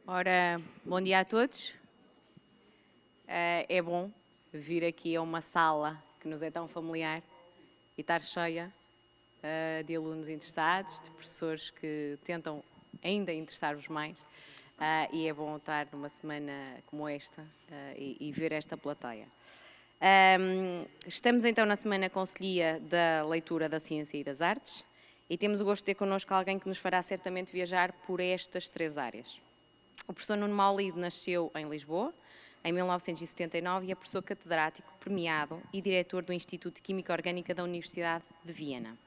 Ora, bom dia a todos. É bom vir aqui a uma sala que nos é tão familiar e estar cheia de alunos interessados, de professores que tentam ainda interessar-vos mais. E é bom estar numa semana como esta e ver esta plateia. Estamos então na Semana Conselhia da Leitura da Ciência e das Artes e temos o gosto de ter connosco alguém que nos fará certamente viajar por estas três áreas. O professor Nuno Maulide nasceu em Lisboa, em 1979, e é professor catedrático, premiado e diretor do Instituto de Química Orgânica da Universidade de Viena.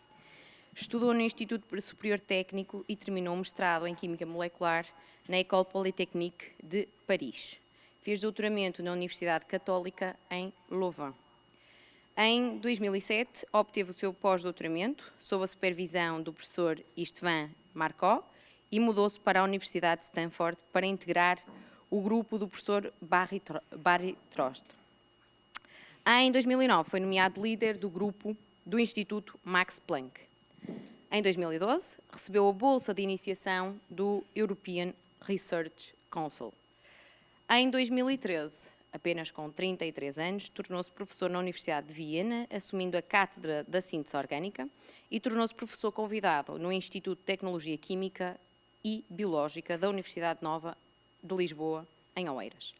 Estudou no Instituto Superior Técnico e terminou o mestrado em Química Molecular na École Polytechnique de Paris. Fez doutoramento na Universidade Católica em Louvain. Em 2007, obteve o seu pós-doutoramento sob a supervisão do professor Istvan Markov e mudou-se para a Universidade de Stanford para integrar o grupo do professor Barry Trost. Em 2009, foi nomeado líder do grupo do Instituto Max Planck. Em 2012, recebeu a bolsa de iniciação do European Research Council. Em 2013, apenas com 33 anos, tornou-se professor na Universidade de Viena, assumindo a cátedra da síntese orgânica e tornou-se professor convidado no Instituto de Tecnologia Química e Biológica da Universidade Nova de Lisboa, em Oeiras.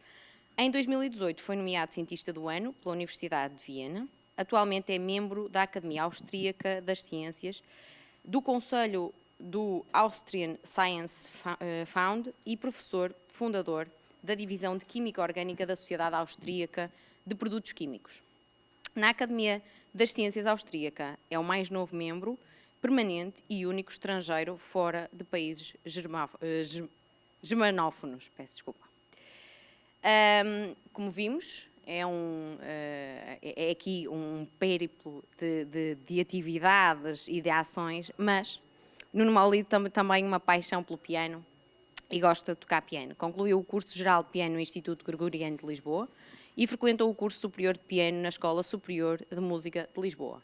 Em 2018 foi nomeado Cientista do Ano pela Universidade de Viena. Atualmente é membro da Academia Austríaca das Ciências, do Conselho do Austrian Science Fund e professor fundador da Divisão de Química Orgânica da Sociedade Austríaca de Produtos Químicos. Na Academia das Ciências Austríaca é o mais novo membro permanente e único estrangeiro fora de países germanófonos. Peço desculpa. Como vimos, é aqui um périplo de atividades e de ações, mas Nuno Maulide também uma paixão pelo piano e gosta de tocar piano. Concluiu o curso geral de piano no Instituto Gregoriano de Lisboa e frequentou o curso superior de piano na Escola Superior de Música de Lisboa.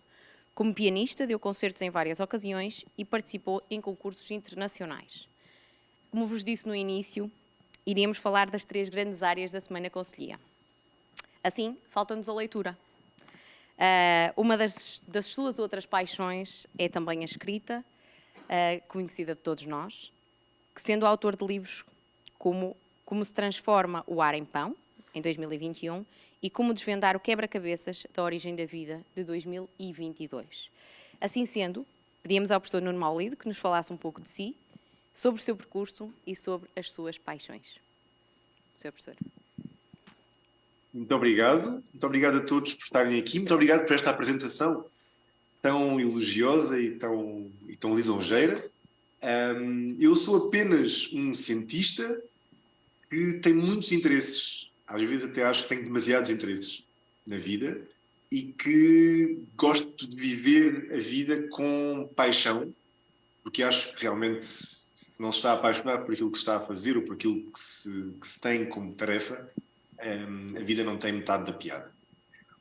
Como pianista, deu concertos em várias ocasiões e participou em concursos internacionais. Como vos disse no início, iremos falar das três grandes áreas da Semana Conselhia. Assim, falta-nos a leitura. Uma das suas outras paixões é também a escrita, conhecida de todos nós, que sendo autor de livros como se transforma o ar em pão, em 2021, e Como desvendar o quebra-cabeças da origem da vida, de 2022. Assim sendo, pedimos ao professor Nuno Maulide que nos falasse um pouco de si, sobre o seu percurso e sobre as suas paixões. Sr. Professor. Muito obrigado a todos por estarem aqui, muito obrigado por esta apresentação tão elogiosa e tão lisonjeira. Eu sou apenas um cientista que tem muitos interesses, às vezes até acho que tenho demasiados interesses na vida e que gosto de viver a vida com paixão, porque acho que realmente se não se está apaixonado por aquilo que se está a fazer ou por aquilo que se tem como tarefa, a vida não tem metade da piada.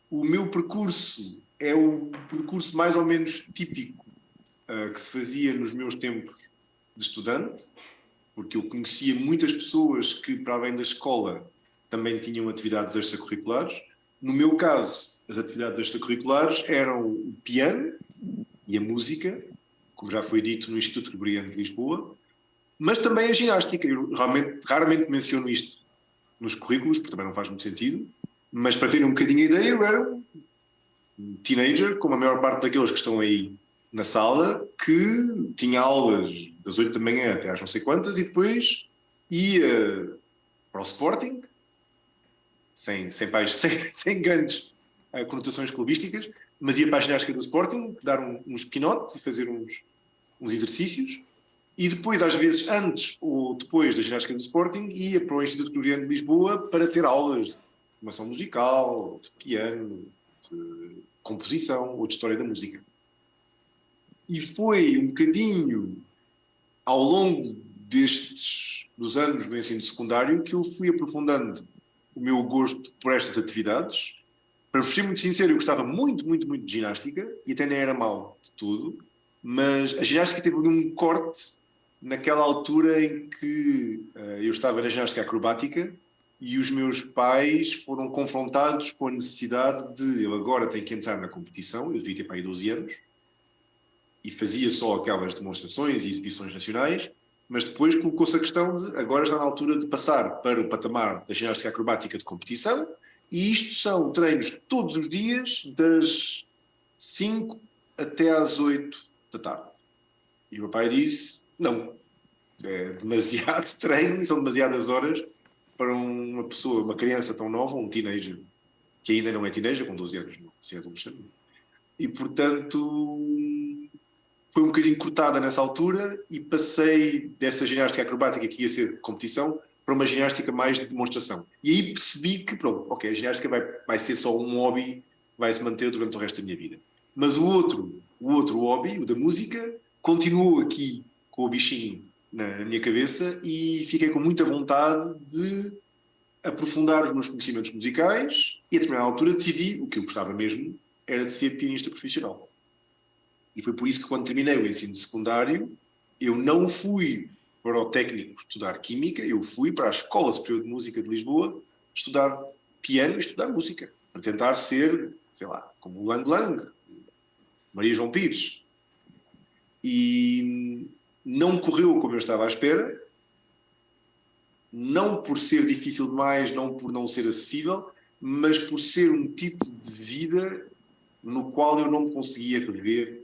O meu percurso é o percurso mais ou menos típico que se fazia nos meus tempos de estudante, porque eu conhecia muitas pessoas que, para além da escola, também tinham atividades extracurriculares. No meu caso, as atividades extracurriculares eram o piano e a música, como já foi dito no Instituto Gregoriano de Lisboa, mas também a ginástica. Eu raramente menciono isto nos currículos, porque também não faz muito sentido, mas para terem um bocadinho a ideia, eu era um teenager, como a maior parte daqueles que estão aí na sala, que tinha aulas das 8 da manhã até às não sei quantas e depois ia para o Sporting, sem grandes conotações clubísticas, mas ia para a ginástica do Sporting, dar uns pinotes e fazer uns exercícios, e depois, às vezes, antes ou depois da ginástica do Sporting, ia para o Instituto Gregoriano de Lisboa para ter aulas de formação musical, de piano, de composição ou de história da música. E foi um bocadinho ao longo dos anos do ensino secundário que eu fui aprofundando o meu gosto por estas atividades. Para ser muito sincero, eu gostava muito, muito, muito de ginástica e até nem era mau de tudo, mas a ginástica teve um corte naquela altura em que eu estava na ginástica acrobática e os meus pais foram confrontados com a necessidade de eu agora tenho que entrar na competição, eu devia ter para aí 12 anos, e fazia só aquelas demonstrações e exibições nacionais, mas depois colocou-se a questão de agora está na altura de passar para o patamar da ginástica acrobática de competição, e isto são treinos todos os dias, das 5 até às 8 da tarde. E o meu pai disse, não, é demasiado treino e são demasiadas horas para uma pessoa, uma criança tão nova, um teenager, que ainda não é teenager, com 12 anos, não, se é adolescente. E, portanto, foi um bocadinho cortada nessa altura e passei dessa ginástica acrobática que ia ser competição para uma ginástica mais de demonstração. E aí percebi que, pronto, ok, a ginástica vai ser só um hobby, vai se manter durante o resto da minha vida. Mas o outro hobby, o da música, continuou aqui com o bichinho na minha cabeça e fiquei com muita vontade de aprofundar os meus conhecimentos musicais e a determinada altura decidi, o que eu gostava mesmo, era de ser pianista profissional. E foi por isso que quando terminei o ensino secundário, eu não fui para o técnico estudar química, eu fui para a Escola Superior de Música de Lisboa estudar piano e estudar música, para tentar ser, sei lá, como o Lang Lang, Maria João Pires. E não correu como eu estava à espera, não por ser difícil demais, não por não ser acessível, mas por ser um tipo de vida no qual eu não me conseguia rever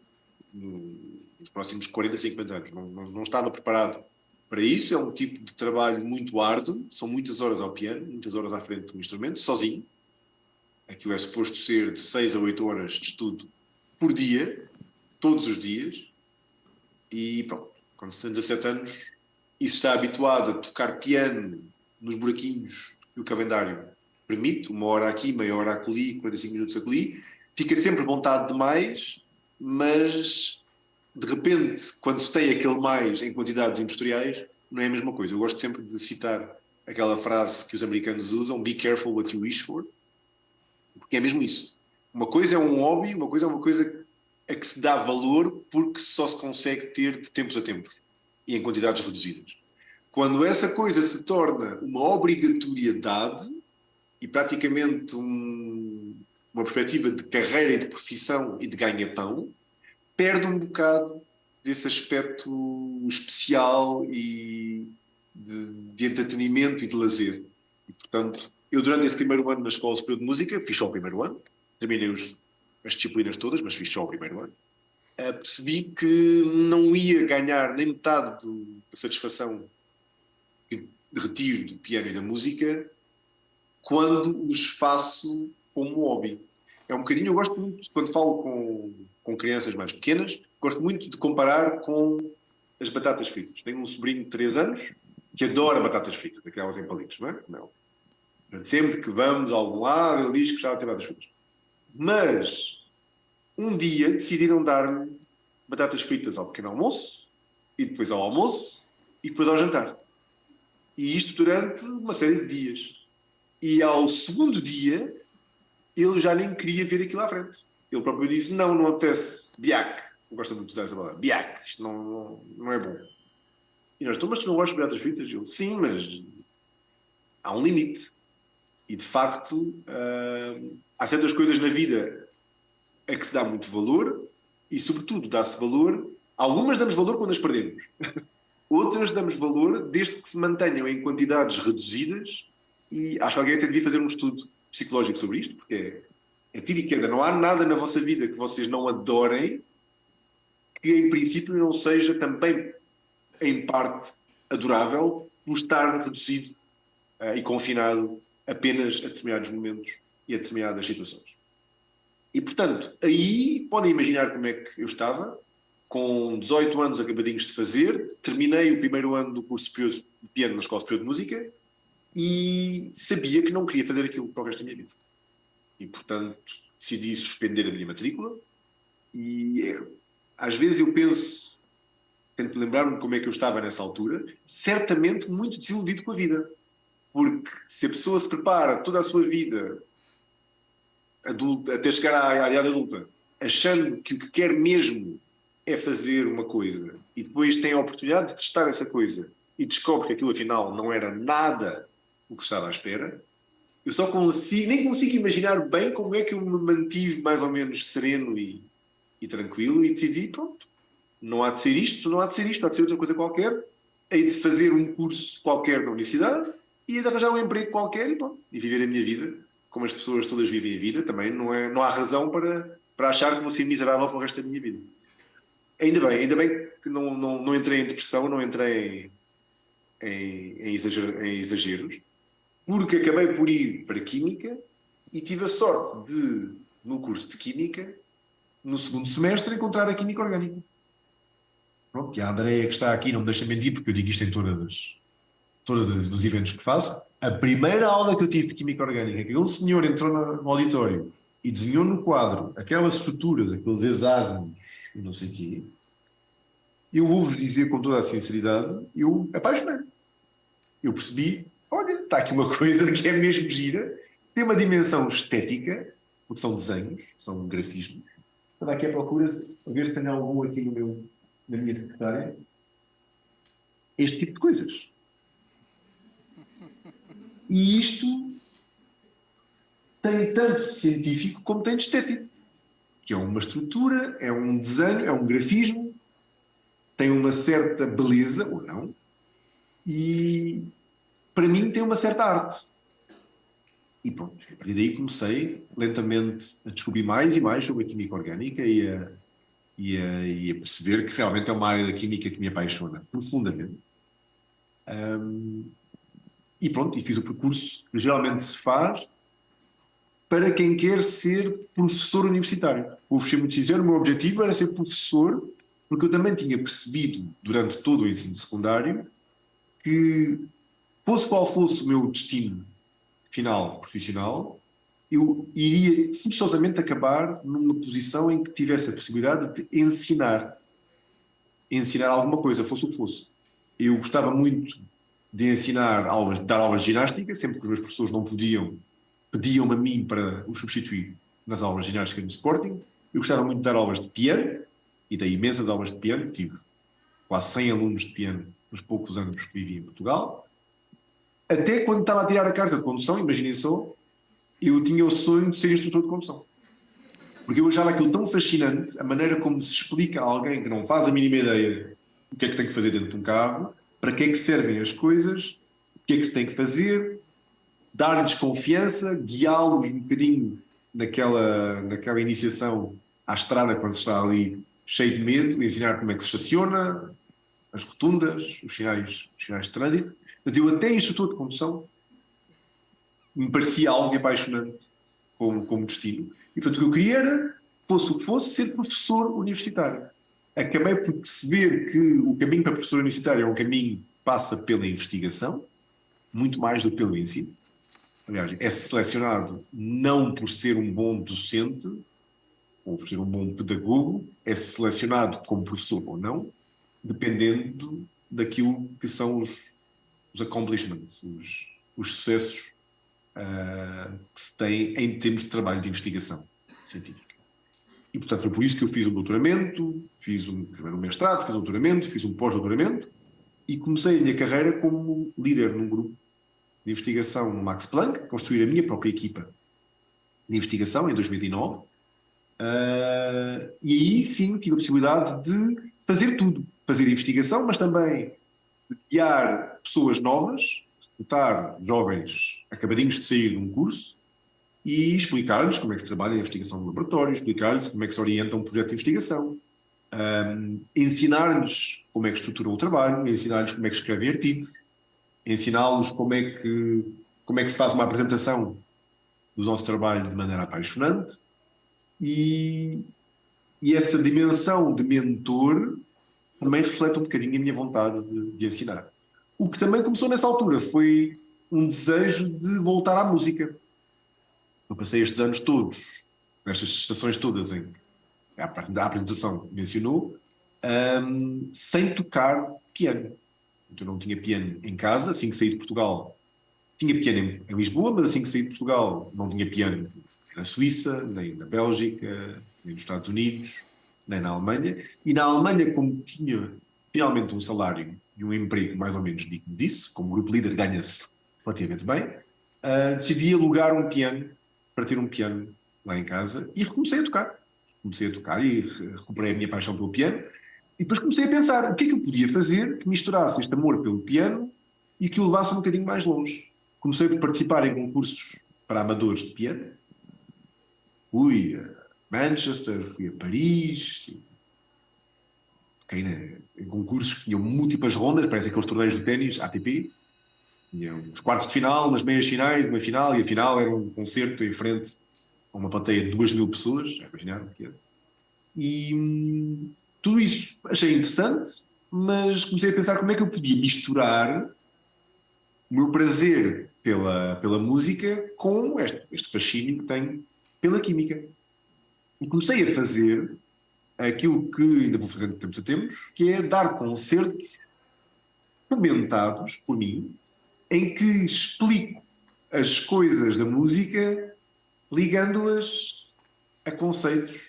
nos próximos 40, 50 anos. Não estava preparado para isso. É um tipo de trabalho muito árduo, são muitas horas ao piano, muitas horas à frente do instrumento, sozinho. Aquilo é suposto ser de 6 a 8 horas de estudo por dia, todos os dias. E pronto, quando se tem 17 anos e se está habituado a tocar piano nos buraquinhos que o calendário permite, uma hora aqui, meia hora acolhi, 45 minutos acolhi, fica sempre vontade de mais, mas de repente, quando se tem aquele mais em quantidades industriais, não é a mesma coisa. Eu gosto sempre de citar aquela frase que os americanos usam, be careful what you wish for, porque é mesmo isso. Uma coisa é um hobby, uma coisa é uma coisa a que se dá valor porque só se consegue ter de tempos a tempos e em quantidades reduzidas. Quando essa coisa se torna uma obrigatoriedade e praticamente uma perspectiva de carreira e de profissão e de ganha-pão, perde um bocado desse aspecto especial e de entretenimento e de lazer. E, portanto, eu durante esse primeiro ano na Escola Superior de Música, fiz só o primeiro ano, terminei as disciplinas todas, mas fiz só o primeiro ano, percebi que não ia ganhar nem metade da satisfação que retiro do piano e da música quando os faço como hobby. É um bocadinho, eu gosto muito, quando falo com crianças mais pequenas, gosto muito de comparar com as batatas fritas. Tenho um sobrinho de 3 anos que adora batatas fritas, aquelas em palitos, não é? Não. Sempre que vamos a algum lado, ele diz que gostava de ter batatas fritas. Mas, um dia, decidiram dar-me batatas fritas ao pequeno almoço, e depois ao almoço, e depois ao jantar. E isto durante uma série de dias. E ao segundo dia, ele já nem queria ver aquilo à frente. Ele próprio disse, não apetece, biac. Eu gosto muito de usar essa palavra, biac, isto não é bom. E nós, então, mas tu não gostas de batatas fritas? Ele, sim, mas há um limite. E, de facto, há certas coisas na vida a que se dá muito valor e, sobretudo, dá-se valor. Algumas damos valor quando as perdemos. Outras damos valor desde que se mantenham em quantidades reduzidas e acho que alguém até devia fazer um estudo psicológico sobre isto, porque é tiro e queda. Não há nada na vossa vida que vocês não adorem que, em princípio, não seja também, em parte, adorável por estar reduzido e confinado apenas a determinados momentos e a determinadas situações. E, portanto, aí podem imaginar como é que eu estava, com 18 anos acabadinhos de fazer, terminei o primeiro ano do curso superior de piano na Escola Superior de Música e sabia que não queria fazer aquilo para o resto da minha vida. E, portanto, decidi suspender a minha matrícula e às vezes eu penso, tento lembrar-me como é que eu estava nessa altura, certamente muito desiludido com a vida. Porque se a pessoa se prepara toda a sua vida adulta, até chegar à idade adulta, achando que o que quer mesmo é fazer uma coisa e depois tem a oportunidade de testar essa coisa e descobre que aquilo afinal não era nada o que se estava à espera, eu só consigo, nem consigo imaginar bem como é que eu me mantive mais ou menos sereno e tranquilo e decidi, pronto, não há de ser isto, não há de ser isto, há de ser outra coisa qualquer, hei de fazer um curso qualquer na universidade e hei de arranjar um emprego qualquer e, pronto, e viver a minha vida como as pessoas todas vivem a vida. Também não há razão para achar que vou ser miserável para o resto da minha vida. Ainda bem que não entrei em depressão, não entrei em exageros, porque acabei por ir para Química e tive a sorte de, no curso de Química, no segundo semestre, encontrar a Química Orgânica. Pronto, e a Andrea que está aqui não me deixa mentir, porque eu digo isto em todos os eventos que faço. A primeira aula que eu tive de Química Orgânica, aquele senhor entrou no auditório e desenhou no quadro aquelas estruturas, aqueles hexágonos e não sei o quê, eu vou-vos dizer com toda a sinceridade, eu apaixonei. Eu percebi, olha, está aqui uma coisa que é mesmo gira, tem uma dimensão estética, porque são desenhos, são grafismos. Estava aqui à procura, a ver se tem algum aqui na minha secretária. Este tipo de coisas. E isto tem tanto de científico como tem de estético. Que é uma estrutura, é um desenho, é um grafismo, tem uma certa beleza, ou não, e para mim tem uma certa arte. E pronto, a partir daí comecei lentamente a descobrir mais e mais sobre a química orgânica e a perceber que realmente é uma área da química que me apaixona profundamente. E pronto, e fiz o percurso que geralmente se faz para quem quer ser professor universitário. Vou ser muito sincero, o meu objetivo era ser professor, porque eu também tinha percebido durante todo o ensino secundário que, fosse qual fosse o meu destino final profissional, eu iria forçosamente acabar numa posição em que tivesse a possibilidade de ensinar alguma coisa, fosse o que fosse. Eu gostava muito de ensinar aulas, de dar aulas de ginástica, sempre que os meus professores não podiam, pediam-me a mim para os substituir nas aulas de ginástica no Sporting. Eu gostava muito de dar aulas de piano, e dei imensas aulas de piano, tive quase 100 alunos de piano nos poucos anos que vivi em Portugal. Até quando estava a tirar a carta de condução, imaginem só, eu tinha o sonho de ser instrutor de condução. Porque eu achava aquilo tão fascinante, a maneira como se explica a alguém que não faz a mínima ideia o que é que tem que fazer dentro de um carro, para que é que servem as coisas, o que é que se tem que fazer, dar-lhes confiança, guiá-los um bocadinho naquela iniciação à estrada quando se está ali cheio de medo, ensinar como é que se estaciona, as rotundas, os sinais de trânsito. Eu até instrutor de condução me parecia algo apaixonante como destino. E portanto o que eu queria era, fosse o que fosse, ser professor universitário. Acabei por perceber que o caminho para professor universitário é um caminho que passa pela investigação, muito mais do que pelo ensino. Aliás, é selecionado não por ser um bom docente ou por ser um bom pedagogo, é selecionado como professor ou não, dependendo daquilo que são os accomplishments, os sucessos que se têm em termos de trabalho de investigação científica. E, portanto, foi por isso que eu fiz um doutoramento, fiz primeiro um mestrado, fiz um doutoramento, fiz um pós-doutoramento e comecei a minha carreira como líder num grupo de investigação no Max Planck, construir a minha própria equipa de investigação em 2009. E aí sim tive a possibilidade de fazer tudo. Fazer investigação, mas também de guiar pessoas novas, recrutar jovens acabadinhos de sair de um curso e explicar-lhes como é que se trabalha a investigação no laboratório, explicar-lhes como é que se orienta um projeto de investigação, ensinar-lhes como é que estruturam o trabalho, ensinar-lhes como é que escrevem artigos, ensiná-los como é que se faz uma apresentação do nosso trabalho de maneira apaixonante e essa dimensão de mentor também reflete um bocadinho a minha vontade de ensinar. O que também começou nessa altura foi um desejo de voltar à música. Eu passei estes anos todos, nestas estações todas em que a apresentação mencionou, sem tocar piano. Eu não tinha piano em casa, assim que saí de Portugal. Tinha piano em Lisboa, mas assim que saí de Portugal não tinha piano nem na Suíça, nem na Bélgica, nem nos Estados Unidos, nem na Alemanha. E na Alemanha, como tinha finalmente um salário e um emprego mais ou menos digno disso, como grupo líder ganha-se relativamente bem, decidi alugar um piano para ter um piano lá em casa e recomecei a tocar. Comecei a tocar e recuperei a minha paixão pelo piano e depois comecei a pensar o que é que eu podia fazer que misturasse este amor pelo piano e que o levasse um bocadinho mais longe. Comecei a participar em concursos para amadores de piano. Fui a Manchester, fui a Paris, toquei em concursos que tinham múltiplas rondas, parece aqueles torneios de ténis, ATP. Tinham os quartos de final, as meias finais, uma final, e a final era um concerto em frente a uma plateia de 2.000 pessoas, já imaginaram o que era. E tudo isso achei interessante, mas comecei a pensar como é que eu podia misturar o meu prazer pela música com este fascínio que tenho pela química. E comecei a fazer aquilo que ainda vou fazendo de tempos a tempos, que é dar concertos comentados por mim, em que explico as coisas da música ligando-as a conceitos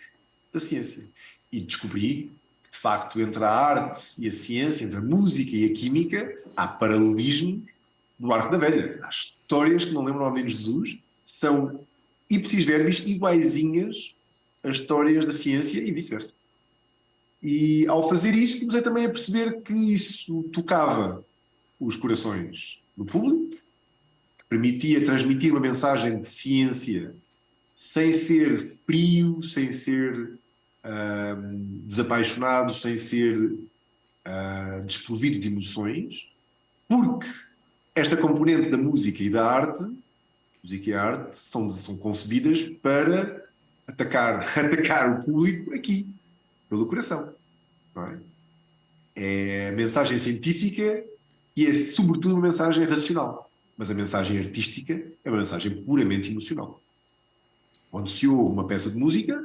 da ciência. E descobri que, de facto, entre a arte e a ciência, entre a música e a química, há paralelismo do arco da velha. Há histórias que não lembram ao menos Jesus, são ipsis verbis iguaizinhas às histórias da ciência e vice-versa. E ao fazer isso, comecei também a perceber que isso tocava os corações do público, que permitia transmitir uma mensagem de ciência sem ser frio, sem ser desapaixonado, sem ser desprovido de emoções, porque esta componente da música e da arte, música e arte, são concebidas para atacar o público aqui, pelo coração. Não é? É a mensagem científica e é, sobretudo, uma mensagem racional. Mas a mensagem artística é uma mensagem puramente emocional. Quando se ouve uma peça de música,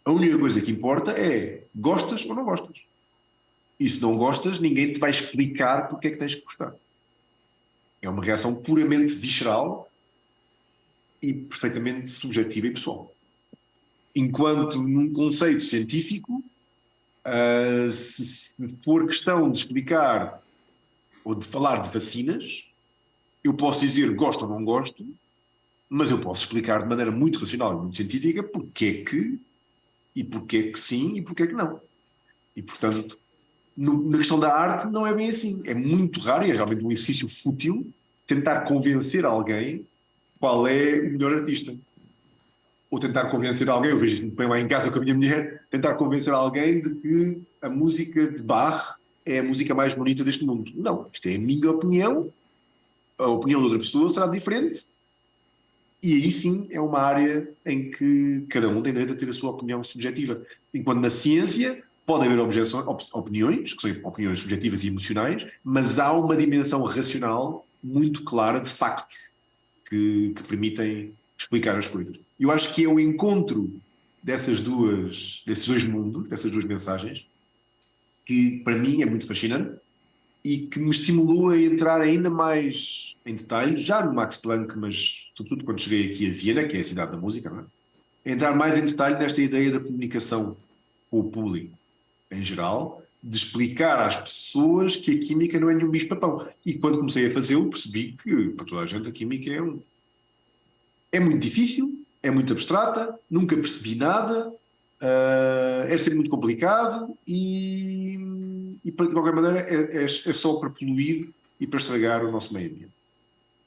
a única coisa que importa é gostas ou não gostas. E se não gostas, ninguém te vai explicar porque é que tens que gostar. É uma reação puramente visceral e perfeitamente subjetiva e pessoal. Enquanto num conceito científico, se for questão de explicar ou de falar de vacinas, eu posso dizer gosto ou não gosto, mas eu posso explicar de maneira muito racional e muito científica porque é que, e porque é que sim, e porque é que não. E, portanto, na questão da arte não é bem assim. É muito raro, e é realmente um exercício fútil, tentar convencer alguém qual é o melhor artista. Ou tentar convencer alguém, eu vejo isso muito bem lá em casa com a minha mulher, tentar convencer alguém de que a música de Bach é a música mais bonita deste mundo. Não, isto é a minha opinião, a opinião de outra pessoa será diferente, e aí sim é uma área em que cada um tem direito a ter a sua opinião subjetiva. Enquanto na ciência pode haver opiniões, que são opiniões subjetivas e emocionais, mas há uma dimensão racional muito clara de factos que permitem explicar as coisas. Eu acho que é o encontro desses dois mundos, dessas duas mensagens, que para mim é muito fascinante e que me estimulou a entrar ainda mais em detalhe, já no Max Planck, mas sobretudo quando cheguei aqui a Viena, que é a cidade da música, não é? Entrar mais em detalhe nesta ideia da comunicação com o público em geral, de explicar às pessoas que a química não é nenhum bicho-papão. E quando comecei a fazê-lo, percebi que, para toda a gente, a química é muito difícil, é muito abstrata, nunca percebi nada, é sempre muito complicado e de qualquer maneira é só para poluir e para estragar o nosso meio ambiente.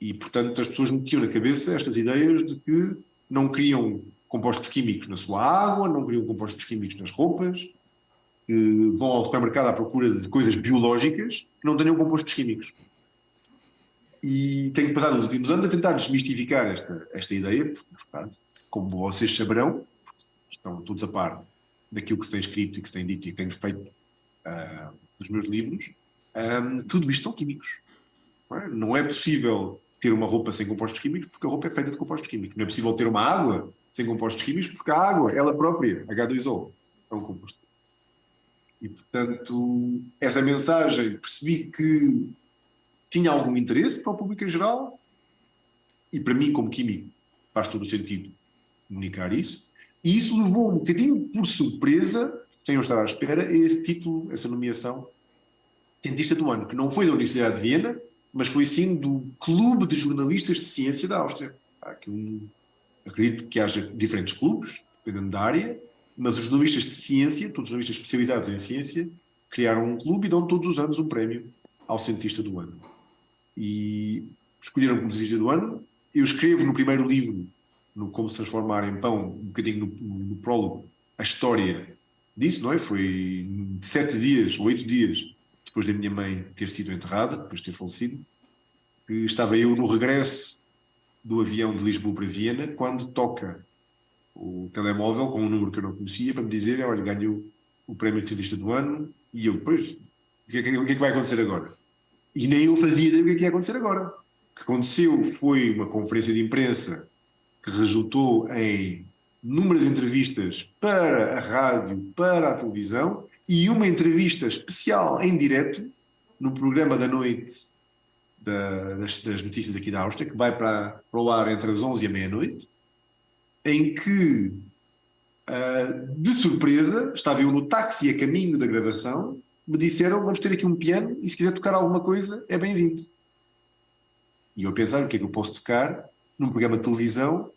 E, portanto, as pessoas metiam na cabeça estas ideias de que não queriam compostos químicos na sua água, não queriam compostos químicos nas roupas, que vão ao supermercado à procura de coisas biológicas que não tenham compostos químicos. E tenho passado nos últimos anos a tentar desmistificar esta ideia, porque, verdade, como vocês saberão, estão todos a par daquilo que se tem escrito e que se tem dito e que tenho feito nos meus livros, tudo isto são químicos. Não é possível ter uma roupa sem compostos químicos porque a roupa é feita de compostos químicos. Não é possível ter uma água sem compostos químicos porque a água, ela própria, H2O, é um composto. E, portanto, essa mensagem percebi que tinha algum interesse para o público em geral e para mim, como químico, faz todo o sentido comunicar isso. E isso levou um bocadinho por surpresa, sem eu estar à espera, a esse título, essa nomeação cientista do ano, que não foi da Universidade de Viena, mas foi sim do Clube de Jornalistas de Ciência da Áustria. Há aqui acredito que haja diferentes clubes, dependendo da área, mas os jornalistas de ciência, todos os jornalistas especializados em ciência, criaram um clube e dão todos os anos um prémio ao cientista do ano. E escolheram como cientista do ano. Eu escrevo no primeiro livro, no Como se Transformar em Pão, um bocadinho no prólogo, a história disso, não é? Foi 7 dias, 8 dias, depois da minha mãe ter sido enterrada, depois de ter falecido, que estava eu no regresso do avião de Lisboa para Viena, quando toca o telemóvel com um número que eu não conhecia para me dizer, olha, ganho o prémio de cientista do ano, e eu, depois, o que é que vai acontecer agora? E nem eu fazia ideia do que ia acontecer agora. O que aconteceu foi uma conferência de imprensa que resultou em número de entrevistas para a rádio, para a televisão, e uma entrevista especial em direto no programa da noite das notícias aqui da Áustria, que vai para o ar entre as 11 e a meia-noite, em que, de surpresa, estava eu no táxi a caminho da gravação, me disseram, vamos ter aqui um piano e se quiser tocar alguma coisa, é bem-vindo. E eu a pensar, o que é que eu posso tocar num programa de televisão?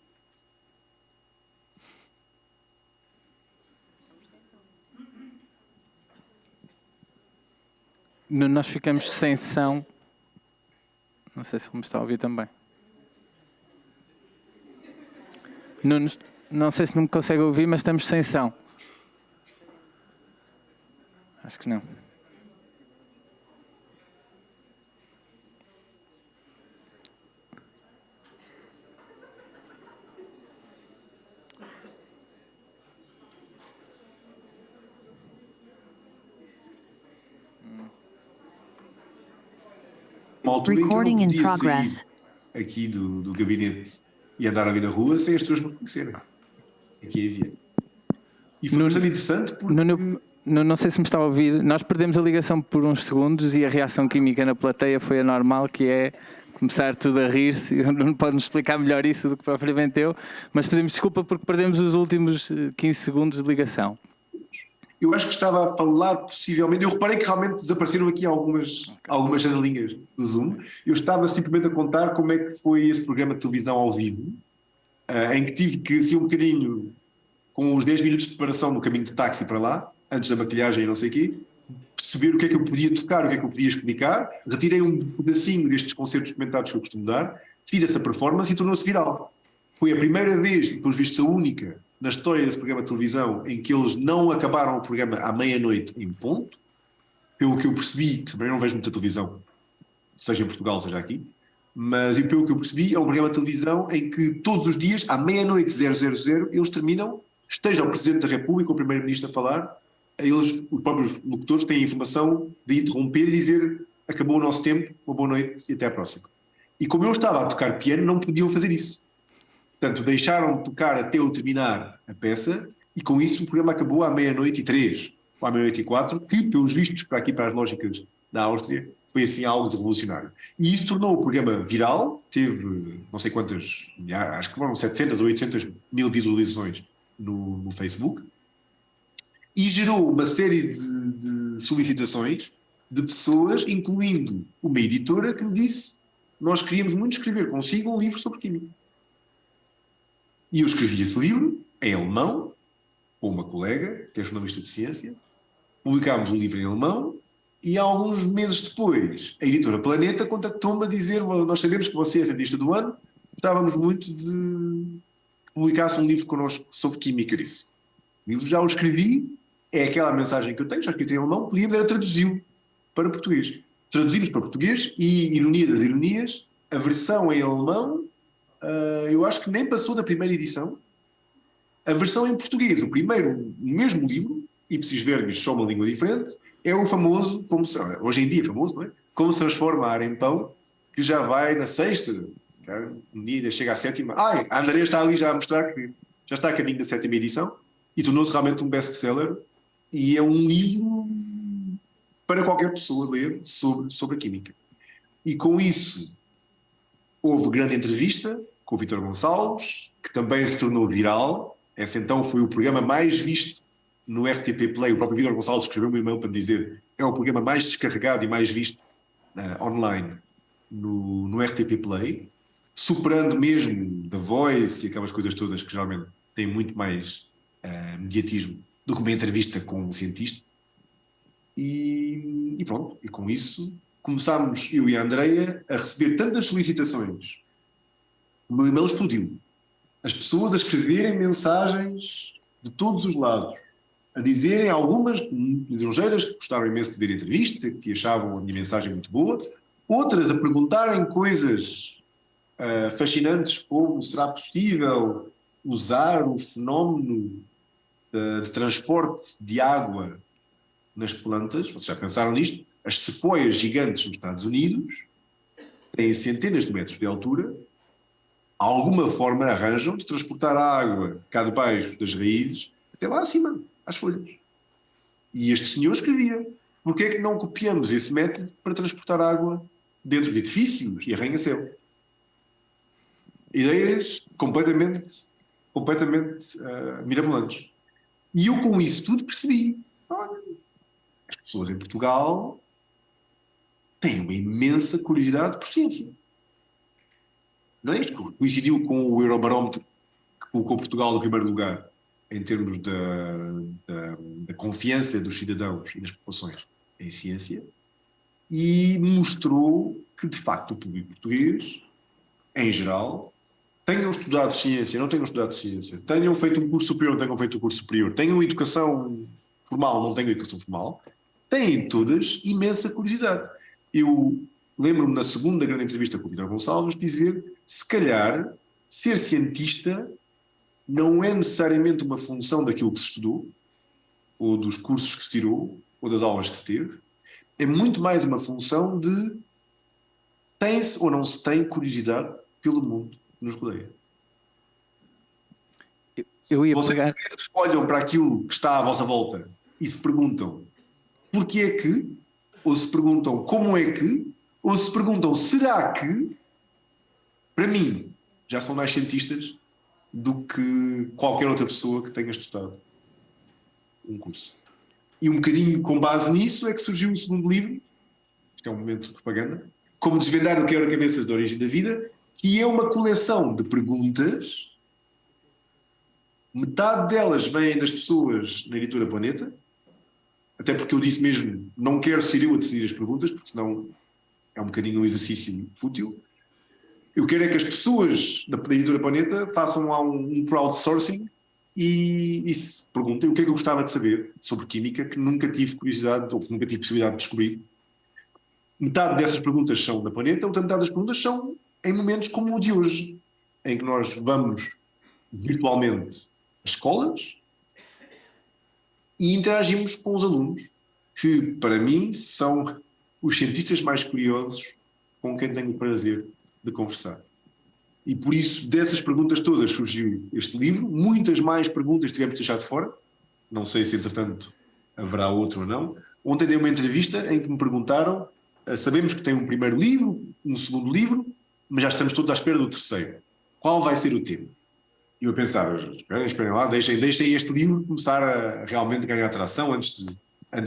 Nós ficamos sem som. Não sei se ele me está a ouvir também. Não sei se não me consegue ouvir, mas estamos sem som. Acho que não. Uma altura em que eu não Recording in podia progress. sair aqui do gabinete e andar ali na rua sem as pessoas me conhecerem. Aqui havia. E foi bastante interessante porque... Não sei se me está a ouvir. Nós perdemos a ligação por uns segundos e a reação química na plateia foi a normal, que é começar tudo a rir-se. Não pode nos explicar melhor isso do que propriamente eu, mas pedimos desculpa porque perdemos os últimos 15 segundos de ligação. Eu acho que estava a falar possivelmente... Eu reparei que realmente desapareceram aqui algumas janelinhas do Zoom. Eu estava simplesmente a contar como é que foi esse programa de televisão ao vivo, em que tive que ser um bocadinho, com os 10 minutos de preparação no caminho de táxi para lá, antes da maquilhagem e não sei o quê, perceber o que é que eu podia tocar, o que é que eu podia explicar, retirei um pedacinho destes concertos comentados que eu costumo dar, fiz essa performance e tornou-se viral. Foi a primeira vez, e pelos vistos a única, na história desse programa de televisão, em que eles não acabaram o programa à meia-noite em ponto, pelo que eu percebi, que também não vejo muita televisão, seja em Portugal, seja aqui, mas pelo que eu percebi, é um programa de televisão em que todos os dias, à meia-noite 000, eles terminam, esteja o Presidente da República ou o Primeiro-Ministro a falar, eles, os próprios locutores, têm a informação de interromper e dizer acabou o nosso tempo, uma boa noite e até à próxima. E como eu estava a tocar piano, não podiam fazer isso. Portanto, deixaram-me tocar até eu terminar a peça e com isso o programa acabou à meia-noite e 3, ou à meia-noite e 4, que, pelos vistos, para aqui para as lógicas da Áustria, foi assim algo de revolucionário. E isso tornou o programa viral, teve não sei quantas, acho que foram 700 ou 800 mil visualizações no Facebook, e gerou uma série de solicitações de pessoas, incluindo uma editora que me disse: nós queríamos muito escrever consigo um livro sobre química. E eu escrevi esse livro em alemão, com uma colega, que é jornalista de ciência, publicámos o livro em alemão, e alguns meses depois a editora Planeta contactou-me a dizer: nós sabemos que você é cientista do ano, gostávamos muito de que publicasse um livro connosco sobre química disso. O livro já o escrevi, é aquela mensagem que eu tenho, já escrito em alemão, podíamos era traduzi-lo para português. Traduzimos para português e, ironia das ironias, a versão em alemão, eu acho que nem passou da primeira edição. A versão em português, o mesmo livro, Ipsis Verbis, só uma língua diferente, é o famoso, hoje em dia é famoso, não é? Como se transforma ar em pão, que já vai na sexta, um dia chega à sétima. A Andrea está ali já a mostrar que já está a caminho da 7ª edição e tornou-se realmente um best-seller e é um livro para qualquer pessoa ler sobre a química. E com isso houve grande entrevista com o Vítor Gonçalves, que também se tornou viral. Esse então foi o programa mais visto no RTP Play. O próprio Vítor Gonçalves escreveu um e-mail para dizer é o programa mais descarregado e mais visto online no RTP Play, superando mesmo The Voice e aquelas coisas todas que geralmente têm muito mais mediatismo do que uma entrevista com um cientista. E pronto, e com isso começámos, eu e a Andreia, a receber tantas solicitações. O meu e-mail explodiu. As pessoas a escreverem mensagens de todos os lados, a dizerem algumas lisonjeiras que gostaram imenso de ver a entrevista, que achavam a minha mensagem muito boa, outras a perguntarem coisas fascinantes como será possível usar o fenómeno de transporte de água nas plantas. Vocês já pensaram nisto? As sequoias gigantes nos Estados Unidos têm centenas de metros de altura, alguma forma arranjam de transportar a água cá debaixo das raízes até lá acima, às folhas. E este senhor escrevia: porquê é que não copiamos esse método para transportar água dentro de edifícios e arranha-céu? Ideias completamente mirabolantes. E eu com isso tudo percebi: olha, as pessoas em Portugal têm uma imensa curiosidade por ciência. Não é isto? Coincidiu com o Eurobarómetro que colocou Portugal no primeiro lugar em termos da confiança dos cidadãos e das populações em ciência, e mostrou que, de facto, o público português, em geral, tenham estudado ciência, não tenham estudado ciência, tenham feito um curso superior, não tenham feito um curso superior, tenham educação formal, não tenham educação formal, têm todas imensa curiosidade. Eu lembro-me na segunda grande entrevista com o Vítor Gonçalves dizer: se calhar ser cientista não é necessariamente uma função daquilo que se estudou, ou dos cursos que se tirou, ou das aulas que se teve, é muito mais uma função de tem-se ou não se tem curiosidade pelo mundo que nos rodeia. Vocês olham para aquilo que está à vossa volta e se perguntam porquê é que, ou se perguntam como é que, ou se perguntam será que, para mim, já são mais cientistas do que qualquer outra pessoa que tenha estudado um curso. E um bocadinho com base nisso é que surgiu o segundo livro, isto é um momento de propaganda, Como Desvendar o Quebra-Cabeças da Origem da Vida, que é uma coleção de perguntas. Metade delas vêm das pessoas na editora Planeta, até porque eu disse mesmo, não quero ser eu a decidir as perguntas, porque senão é um bocadinho um exercício fútil. Eu quero é que as pessoas da editora Planeta façam lá um crowdsourcing e se perguntem o que é que eu gostava de saber sobre química que nunca tive curiosidade ou que nunca tive possibilidade de descobrir. Metade dessas perguntas são da Planeta, outra metade das perguntas são em momentos como o de hoje, em que nós vamos virtualmente às escolas e interagimos com os alunos, que para mim são os cientistas mais curiosos com quem tenho o prazer de conversar. E por isso, dessas perguntas todas surgiu este livro. Muitas mais perguntas tivemos de deixar de fora. Não sei se, entretanto, haverá outro ou não. Ontem dei uma entrevista em que me perguntaram: sabemos que tem um primeiro livro, um segundo livro, mas já estamos todos à espera do terceiro. Qual vai ser o tema? E eu pensava: esperem lá, deixem este livro começar a realmente ganhar atração antes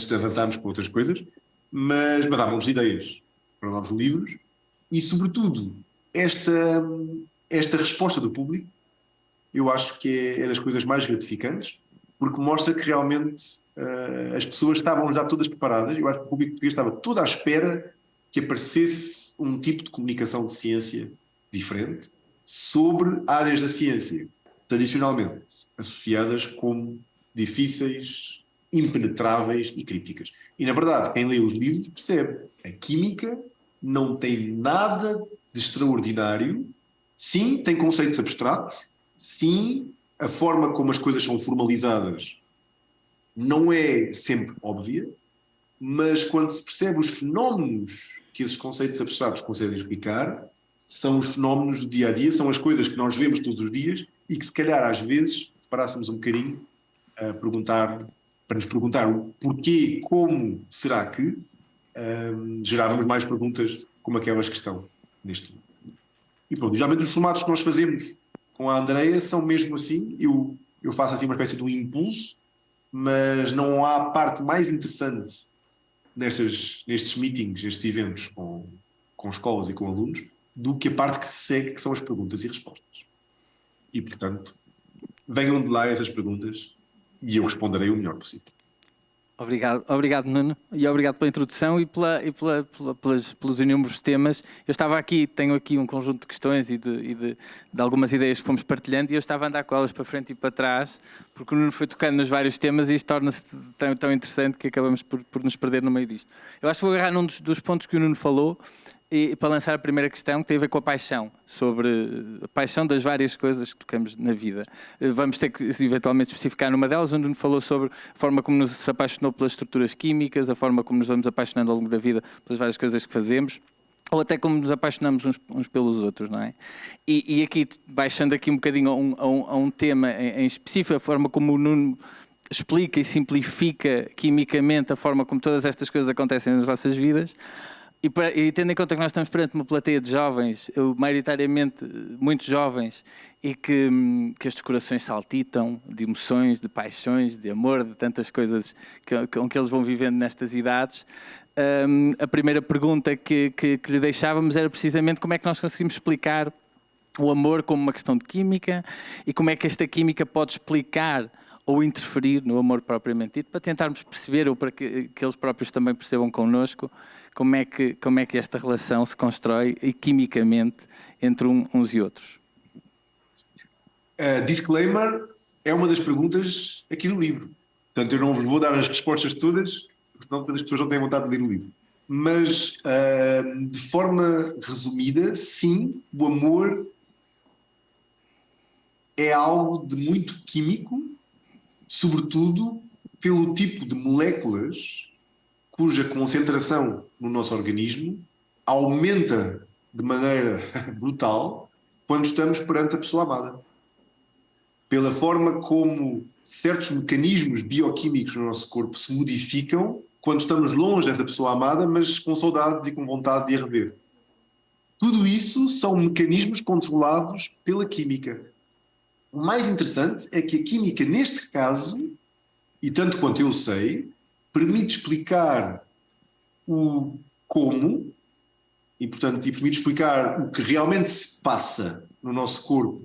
de avançarmos para outras coisas. Mas dá-nos ideias para novos livros e, sobretudo, esta resposta do público, eu acho que é das coisas mais gratificantes, porque mostra que realmente as pessoas estavam já todas preparadas. Eu acho que o público português estava todo à espera que aparecesse um tipo de comunicação de ciência diferente sobre áreas da ciência tradicionalmente associadas como difíceis, impenetráveis e crípticas. E, na verdade, quem lê os livros percebe: a química não tem nada de extraordinário. Sim, tem conceitos abstratos. Sim, a forma como as coisas são formalizadas não é sempre óbvia, mas quando se percebe os fenómenos que esses conceitos abstratos conseguem explicar, são os fenómenos do dia-a-dia, são as coisas que nós vemos todos os dias e que, se calhar, às vezes, se parássemos um bocadinho a para nos perguntar o porquê, como, será que, gerávamos mais perguntas como aquelas que estão neste livro. E pronto, geralmente os formatos que nós fazemos com a Andreia são mesmo assim. Eu faço assim uma espécie de um impulso, mas não há parte mais interessante nestes meetings, nestes eventos com escolas e com alunos, do que a parte que se segue, que são as perguntas e respostas. E, portanto, venham de lá essas perguntas e eu responderei o melhor possível. Obrigado Nuno, e obrigado pela introdução e pelos inúmeros temas. Eu estava aqui, tenho aqui um conjunto de questões e de algumas ideias que fomos partilhando e eu estava a andar com elas para frente e para trás, porque o Nuno foi tocando nos vários temas e isto torna-se tão interessante que acabamos por nos perder no meio disto. Eu acho que vou agarrar num dos pontos que o Nuno falou e para lançar a primeira questão, que tem a ver com a paixão, sobre a paixão das várias coisas que tocamos na vida. Vamos ter que eventualmente especificar numa delas, onde nos falou sobre a forma como nos apaixonou pelas estruturas químicas, a forma como nos vamos apaixonando ao longo da vida pelas várias coisas que fazemos, ou até como nos apaixonamos uns pelos outros, não é? E aqui, baixando aqui um bocadinho a um tema em específico, a forma como o Nuno explica e simplifica quimicamente a forma como todas estas coisas acontecem nas nossas vidas. E tendo em conta que nós estamos perante uma plateia de jovens, maioritariamente muito jovens, e que estes corações saltitam de emoções, de paixões, de amor, de tantas coisas com que eles vão vivendo nestas idades, a primeira pergunta que lhe deixávamos era precisamente como é que nós conseguimos explicar o amor como uma questão de química e como é que esta química pode explicar ou interferir no amor propriamente dito, para tentarmos perceber, ou para que eles próprios também percebam connosco, como é que esta relação se constrói e quimicamente entre uns e outros. Disclaimer, é uma das perguntas aqui do livro. Portanto, eu não vos vou dar as respostas todas, porque senão as pessoas não têm vontade de ler o livro. Mas, de forma resumida, sim, o amor é algo de muito químico, sobretudo pelo tipo de moléculas cuja concentração no nosso organismo aumenta de maneira brutal quando estamos perante a pessoa amada. Pela forma como certos mecanismos bioquímicos no nosso corpo se modificam quando estamos longe desta pessoa amada, mas com saudade e com vontade de a rever. Tudo isso são mecanismos controlados pela química. O mais interessante é que a química, neste caso, e tanto quanto eu sei, permite explicar o como e, portanto, permite explicar o que realmente se passa no nosso corpo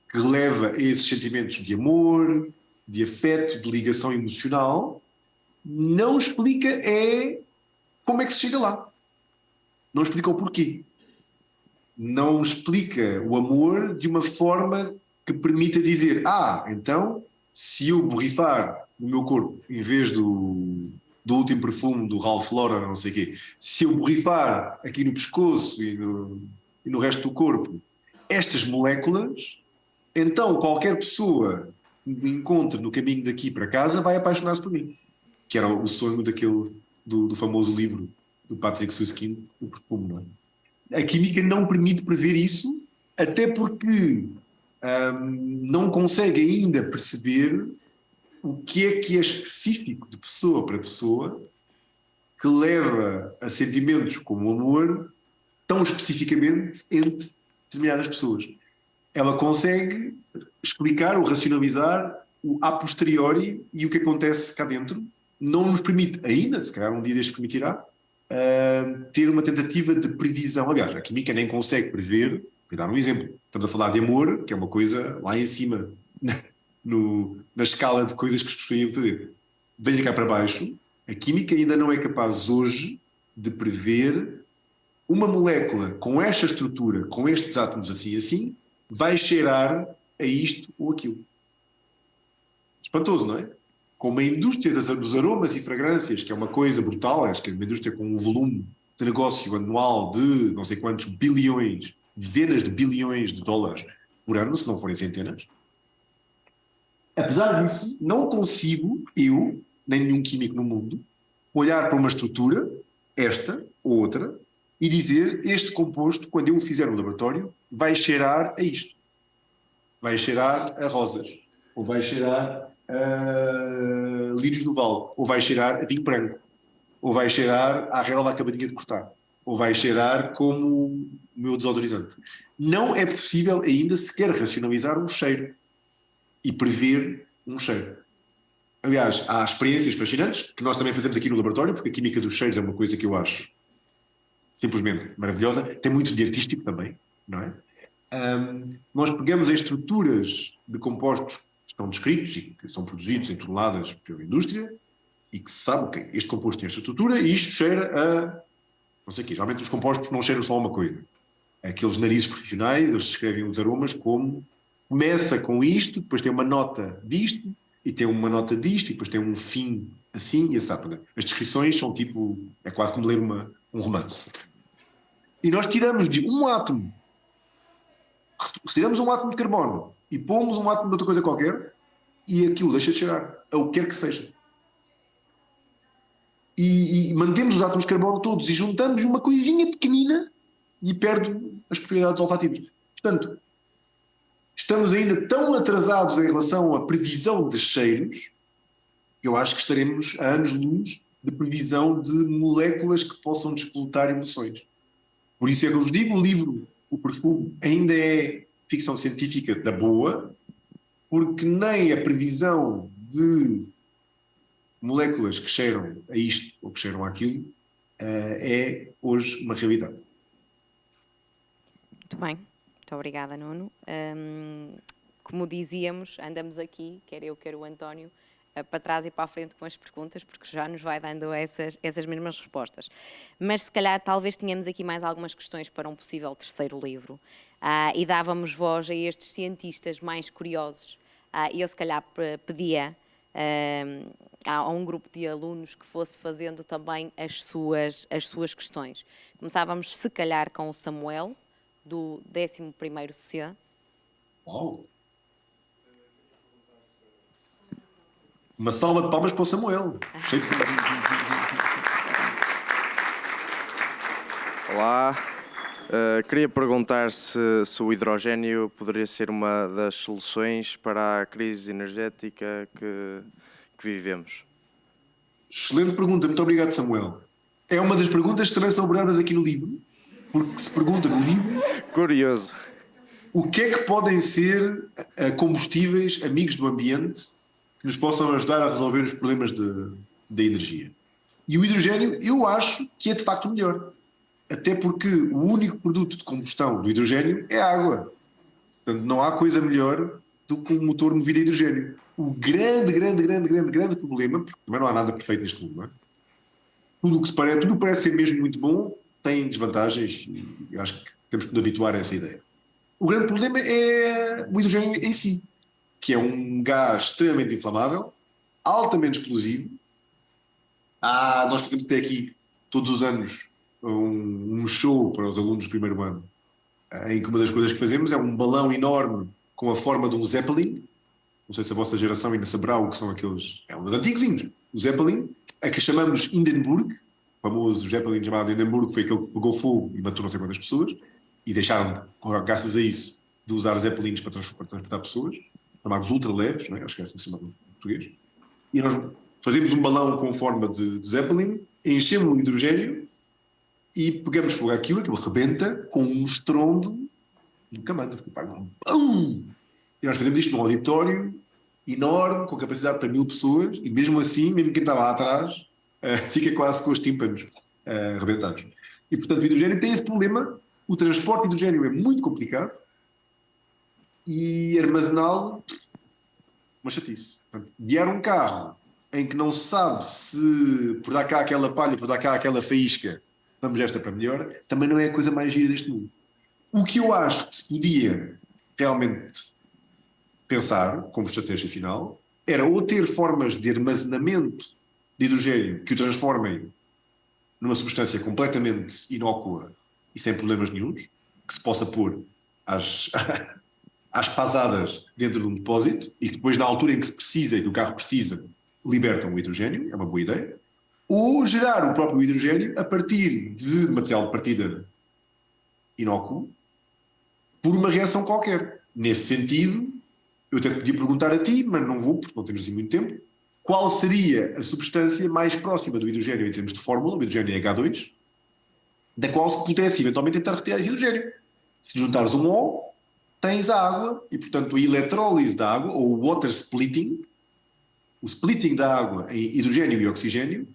que leva a esses sentimentos de amor, de afeto, de ligação emocional. Não explica como é que se chega lá. Não explica o porquê. Não explica o amor de uma forma que permita dizer, então, se eu borrifar no meu corpo, em vez do último perfume do Ralph Lauren, não sei o quê, se eu borrifar aqui no pescoço e no resto do corpo estas moléculas, então qualquer pessoa que me encontre no caminho daqui para casa vai apaixonar-se por mim. Que era o sonho do famoso livro do Patrick Süskind, o perfume, não é? A química não permite prever isso, até porque não consegue ainda perceber o que é específico de pessoa para pessoa que leva a sentimentos como o amor tão especificamente entre determinadas pessoas. Ela consegue explicar ou racionalizar o a posteriori e o que acontece cá dentro. Não nos permite ainda, se calhar um dia deste permitirá, ter uma tentativa de previsão. Aliás, a química nem consegue prever. Vou dar um exemplo. Estamos a falar de amor, que é uma coisa lá em cima, na escala de coisas que se gostaria de fazer. Venha cá para baixo, a química ainda não é capaz hoje de prever uma molécula com esta estrutura, com estes átomos assim e assim, vai cheirar a isto ou aquilo. Espantoso, não é? Como a indústria dos aromas e fragrâncias, que é uma coisa brutal, acho que é uma indústria com um volume de negócio anual de não sei quantos bilhões, dezenas de bilhões de dólares por ano, se não forem centenas. Apesar disso, não consigo, eu, nem nenhum químico no mundo, olhar para uma estrutura, esta ou outra, e dizer, este composto, quando eu o fizer no laboratório, vai cheirar a isto. Vai cheirar a rosas. Ou vai cheirar a lírios do vale. Ou vai cheirar a vinho branco. Ou vai cheirar à relva acabadinha de cortar. Ou vai cheirar como o meu desodorizante. Não é possível ainda sequer racionalizar um cheiro e prever um cheiro. Aliás, há experiências fascinantes que nós também fazemos aqui no laboratório, porque a química dos cheiros é uma coisa que eu acho simplesmente maravilhosa. Tem muito de artístico também, não é? Nós pegamos em estruturas de compostos que estão descritos e que são produzidos em toneladas pela indústria e que se sabe que este composto tem esta estrutura e isto cheira a... não sei o quê. Geralmente os compostos não cheiram só a uma coisa. Aqueles narizes profissionais, eles descrevem os aromas como começa com isto, depois tem uma nota disto, e tem uma nota disto, e depois tem um fim assim, e assim. As descrições são tipo... é quase como ler um romance. E nós tiramos de um átomo, retiramos um átomo de carbono e pomos um átomo de outra coisa qualquer, e aquilo deixa de cheirar, a o que quer que seja. E mantemos os átomos de carbono todos e juntamos uma coisinha pequenina e perde as propriedades olfativas. Portanto, estamos ainda tão atrasados em relação à previsão de cheiros, eu acho que estaremos a anos-luz de previsão de moléculas que possam despolutar emoções. Por isso é que eu vos digo, o livro, O Perfume, ainda é ficção científica da boa, porque nem a previsão de moléculas que cheiram a isto ou que cheiram àquilo é hoje uma realidade. Muito bem, muito obrigada, Nuno. Como dizíamos, andamos aqui, quer eu, quer o António, para trás e para a frente com as perguntas, porque já nos vai dando essas mesmas respostas. Mas se calhar talvez tenhamos aqui mais algumas questões para um possível terceiro livro e dávamos voz a estes cientistas mais curiosos e eu se calhar pedia a um grupo de alunos que fosse fazendo também as suas questões. Começávamos se calhar com o Samuel, do 11º C. Uau! Uma salva de palmas para o Samuel. Olá, queria perguntar se o hidrogênio poderia ser uma das soluções para a crise energética que vivemos. Excelente pergunta, muito obrigado, Samuel. É uma das perguntas que também são abordadas aqui no livro, porque se pergunta no livro... Curioso. O que é que podem ser combustíveis amigos do ambiente que nos possam ajudar a resolver os problemas da energia? E o hidrogênio, eu acho que é de facto o melhor. Até porque o único produto de combustão do hidrogênio é a água. Portanto, não há coisa melhor do que um motor movido a hidrogênio. O grande problema, porque também não há nada perfeito neste mundo, não é? Tudo parece ser mesmo muito bom, tem desvantagens e acho que temos que nos habituar a essa ideia. O grande problema é o hidrogênio em si, que é um gás extremamente inflamável, altamente explosivo. Nós fazemos até aqui, todos os anos, um show para os alunos do primeiro ano, em que uma das coisas que fazemos é um balão enorme com a forma de um Zeppelin. Não sei se a vossa geração ainda saberá o que são aqueles... É um dos antigozinhos. O Zeppelin, a que chamamos Hindenburg, o famoso Zeppelin chamado Hindenburg, foi aquele que pegou fogo e matou não sei quantas pessoas, e deixaram, graças a isso, de usar Zeppelins para transportar pessoas, chamados ultra-leves, não é? Acho que é assim que se chama em português. E nós fazemos um balão com forma de Zeppelin, enchemos o hidrogênio e pegamos fogo àquilo, aquilo rebenta com um estrondo do camando. Bum! E nós fazemos isto num auditório enorme, com capacidade para 1000 pessoas, e mesmo assim, mesmo quem está lá atrás, fica quase com os tímpanos rebentados. E, portanto, o hidrogênio tem esse problema. O transporte de hidrogênio é muito complicado e armazená-lo, uma chatice. Portanto, guiar um carro em que não se sabe se por dar cá aquela palha, por dar cá aquela faísca, vamos esta para melhor, também não é a coisa mais gira deste mundo. O que eu acho que se podia realmente pensar, como estratégia final, era ou ter formas de armazenamento de hidrogênio que o transformem numa substância completamente inócua e sem problemas nenhuns, que se possa pôr às pasadas dentro de um depósito e que depois, na altura em que se precisa e que o carro precisa, libertam o hidrogênio, é uma boa ideia, ou gerar o próprio hidrogênio a partir de material de partida inócuo por uma reação qualquer. Nesse sentido, eu até podia perguntar a ti, mas não vou, porque não temos assim muito tempo, qual seria a substância mais próxima do hidrogênio em termos de fórmula, o hidrogênio é H2, da qual se pudesse eventualmente tentar retirar esse hidrogênio. Se juntares um O, tens a água, e portanto a eletrólise da água, ou o water splitting, o splitting da água em hidrogênio e oxigênio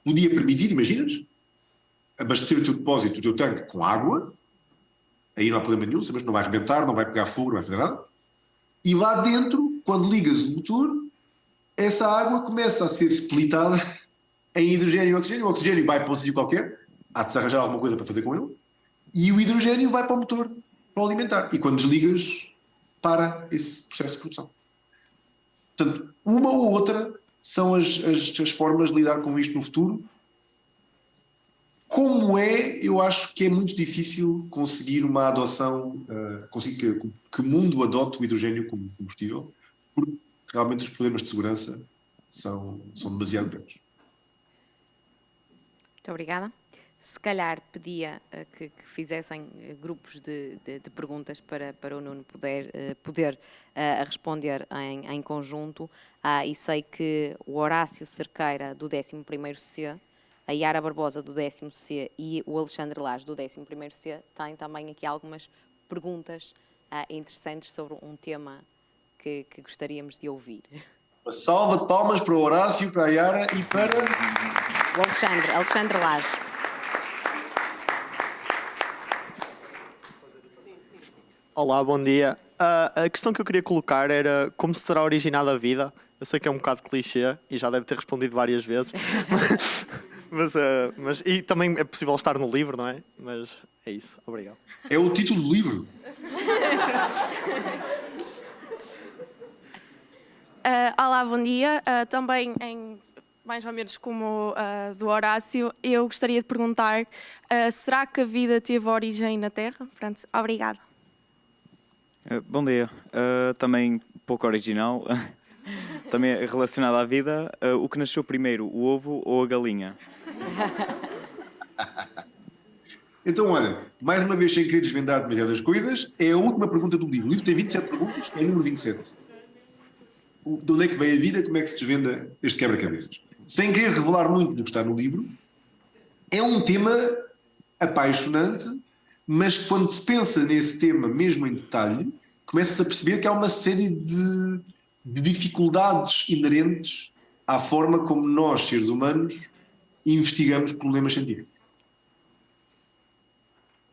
podia permitir, imaginas, abastecer o teu depósito, o teu tanque com água, aí não há problema nenhum, sabes, não vai arrebentar, não vai pegar fogo, não vai fazer nada. E lá dentro, quando ligas o motor, essa água começa a ser splitada em hidrogênio e oxigênio. O oxigênio vai para um sítio qualquer, há de se arranjar alguma coisa para fazer com ele, e o hidrogênio vai para o motor, para o alimentar. E quando desligas, para esse processo de produção. Portanto, uma ou outra são as formas de lidar com isto no futuro. Como eu acho que é muito difícil conseguir uma adoção, conseguir que o mundo adote o hidrogênio como combustível, porque realmente os problemas de segurança são demasiado grandes. Muito obrigada. Se calhar pedia que fizessem grupos de perguntas para o Nuno poder responder em conjunto. E sei que o Horácio Cerqueira, do 11º C, a Yara Barbosa, do 10º C, e o Alexandre Lage, do 11º C, têm também aqui algumas perguntas interessantes sobre um tema que gostaríamos de ouvir. Uma salva de palmas para o Horácio, para a Yara e para... O Alexandre Lage. Olá, bom dia. A questão que eu queria colocar era como se terá originado a vida. Eu sei que é um bocado clichê e já deve ter respondido várias vezes. E também é possível estar no livro, não é? Mas é isso. Obrigado. É o título do livro. Olá, bom dia. Também, mais ou menos como do Horácio, eu gostaria de perguntar, será que a vida teve origem na Terra? Pronto, obrigada. Bom dia. Também pouco original. Também relacionado à vida. O que nasceu primeiro, o ovo ou a galinha? Então, olha, mais uma vez, sem querer desvendar demasiadas coisas, é a última pergunta do livro. O livro tem 27 perguntas, é número 27. De onde é que vem a vida? Como é que se desvenda este quebra-cabeças? Sem querer revelar muito do que está no livro, é um tema apaixonante, mas quando se pensa nesse tema mesmo em detalhe, começa-se a perceber que há uma série de dificuldades inerentes à forma como nós, seres humanos, investigamos problemas científicos.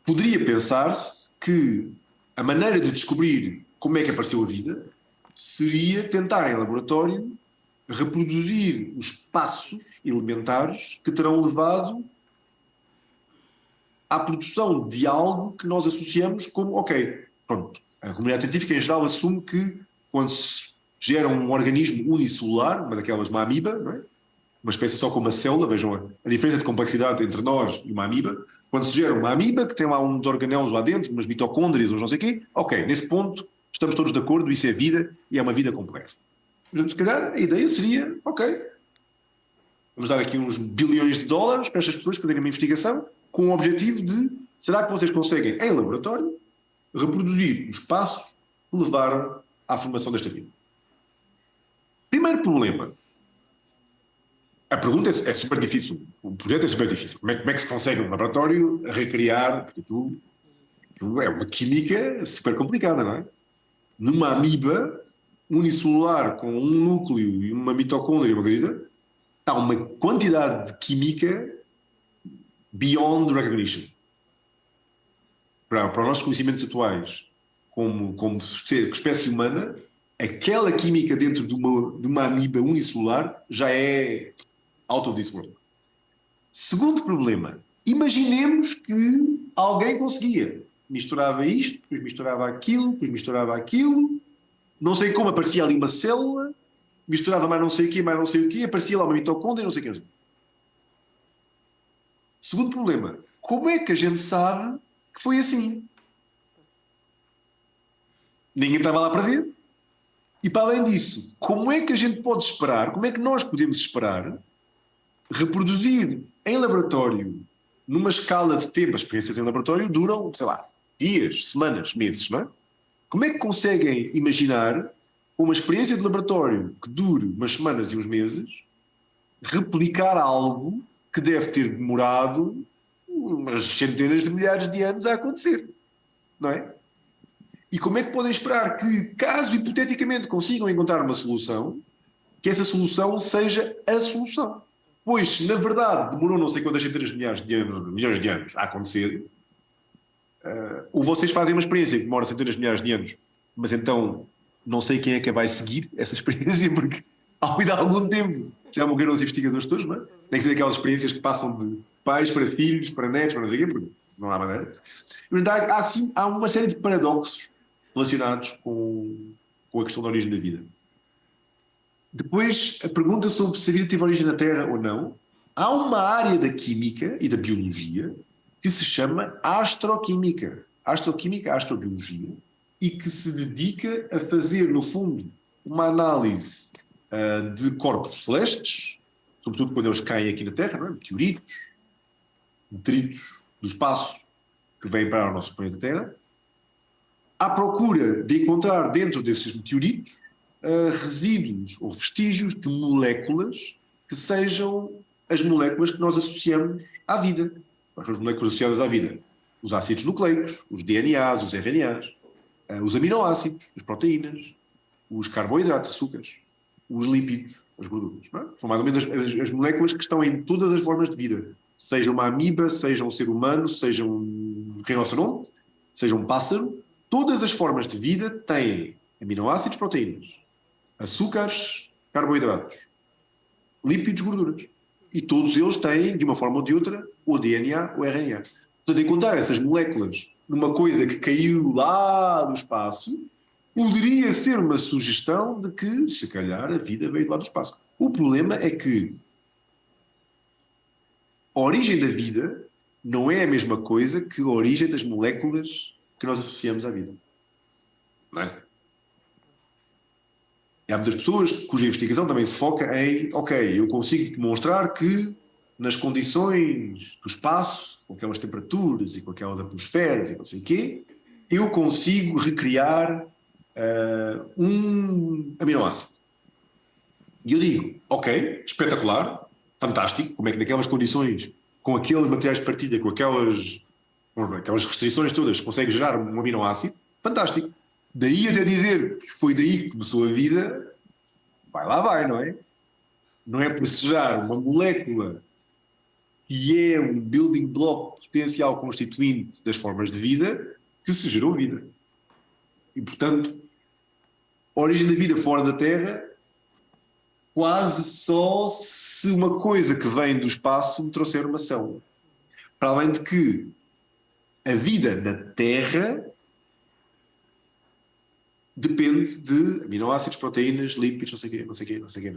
Poderia pensar-se que a maneira de descobrir como é que apareceu a vida seria tentar em laboratório reproduzir os passos elementares que terão levado à produção de algo que nós associamos como, ok, pronto, a comunidade científica em geral assume que quando se gera um organismo unicelular, uma daquelas, uma amiba, não é? Uma espécie só com uma célula, vejam a diferença de complexidade entre nós e uma amiba, quando se gera uma amiba que tem lá uns organelos lá dentro, umas mitocôndrias, uns não sei o quê, ok, nesse ponto estamos todos de acordo, isso é vida e é uma vida complexa. Portanto, se calhar a ideia seria, ok, vamos dar aqui uns bilhões de dólares para estas pessoas fazerem uma investigação com o objetivo de, será que vocês conseguem, em laboratório, reproduzir os passos que levaram à formação desta vida? Primeiro problema. A pergunta é super difícil. O projeto é super difícil. Como é que se consegue um laboratório recriar? Porque aquilo é uma química super complicada, não é? Numa amiba unicelular com um núcleo e uma mitocôndria e uma coisa, está uma quantidade de química beyond recognition. Para os nossos conhecimentos atuais, como espécie humana, aquela química dentro de uma amiba unicelular já é out of this world. Segundo problema, imaginemos que alguém conseguia. Misturava isto, depois misturava aquilo, não sei como aparecia ali uma célula, misturava mais não sei o quê, aparecia lá uma mitocôndria, não sei o quê. Segundo problema, como é que a gente sabe que foi assim? Ninguém estava lá para ver. E para além disso, como é que a gente pode esperar, como é que nós podemos esperar reproduzir em laboratório, numa escala de tempo, as experiências em laboratório duram, sei lá, dias, semanas, meses, não é? Como é que conseguem imaginar uma experiência de laboratório que dure umas semanas e uns meses, replicar algo que deve ter demorado umas centenas de milhares de anos a acontecer, não é? E como é que podem esperar que, caso hipoteticamente consigam encontrar uma solução, que essa solução seja a solução. Pois, se na verdade demorou não sei quantas centenas de milhões de anos a acontecer, ou vocês fazem uma experiência que demora centenas de milhares de anos, mas então não sei quem é que vai seguir essa experiência, porque ao fim de algum tempo já morreram os investigadores todos, não é? Tem que ser aquelas experiências que passam de pais para filhos, para netos, para não sei o quê, porque não há maneira. E, portanto, há uma série de paradoxos relacionados com a questão da origem da vida. Depois, a pergunta sobre se a vida teve origem na Terra ou não, há uma área da química e da biologia que se chama astroquímica. Astroquímica, astrobiologia, e que se dedica a fazer, no fundo, uma análise de corpos celestes, sobretudo quando eles caem aqui na Terra, não é? Meteoritos, detritos do espaço que vêm para o nosso planeta Terra, à procura de encontrar dentro desses meteoritos resíduos ou vestígios de moléculas que sejam as moléculas que nós associamos à vida. Quais são as moléculas associadas à vida? Os ácidos nucleicos, os DNAs, os RNAs, os aminoácidos, as proteínas, os carboidratos, açúcares, os lípidos, as gorduras. Não é? São mais ou menos as moléculas que estão em todas as formas de vida. Seja uma amiba, seja um ser humano, seja um rinoceronte, seja um pássaro, todas as formas de vida têm aminoácidos, proteínas, açúcares, carboidratos, lípidos, gorduras. E todos eles têm, de uma forma ou de outra, o DNA ou RNA. Portanto, encontrar essas moléculas numa coisa que caiu lá do espaço poderia ser uma sugestão de que, se calhar, a vida veio de lá do espaço. O problema é que a origem da vida não é a mesma coisa que a origem das moléculas que nós associamos à vida. Não é? E há muitas pessoas cuja investigação também se foca em, ok, eu consigo demonstrar que nas condições do espaço, com aquelas temperaturas e com aquelas atmosferas e não sei o quê, eu consigo recriar um aminoácido. E eu digo, ok, espetacular, fantástico, como é que naquelas condições, com aqueles materiais de partilha, com aquelas restrições todas, consegue gerar um aminoácido, fantástico. Daí até dizer que foi daí que começou a vida, vai lá vai, não é? Não é por se gerar uma molécula que é um building block potencial constituinte das formas de vida que se gerou vida. E, portanto, a origem da vida fora da Terra quase só se uma coisa que vem do espaço me trouxer uma célula. Para além de que a vida na Terra depende de aminoácidos, proteínas, lípidos, não sei o quê.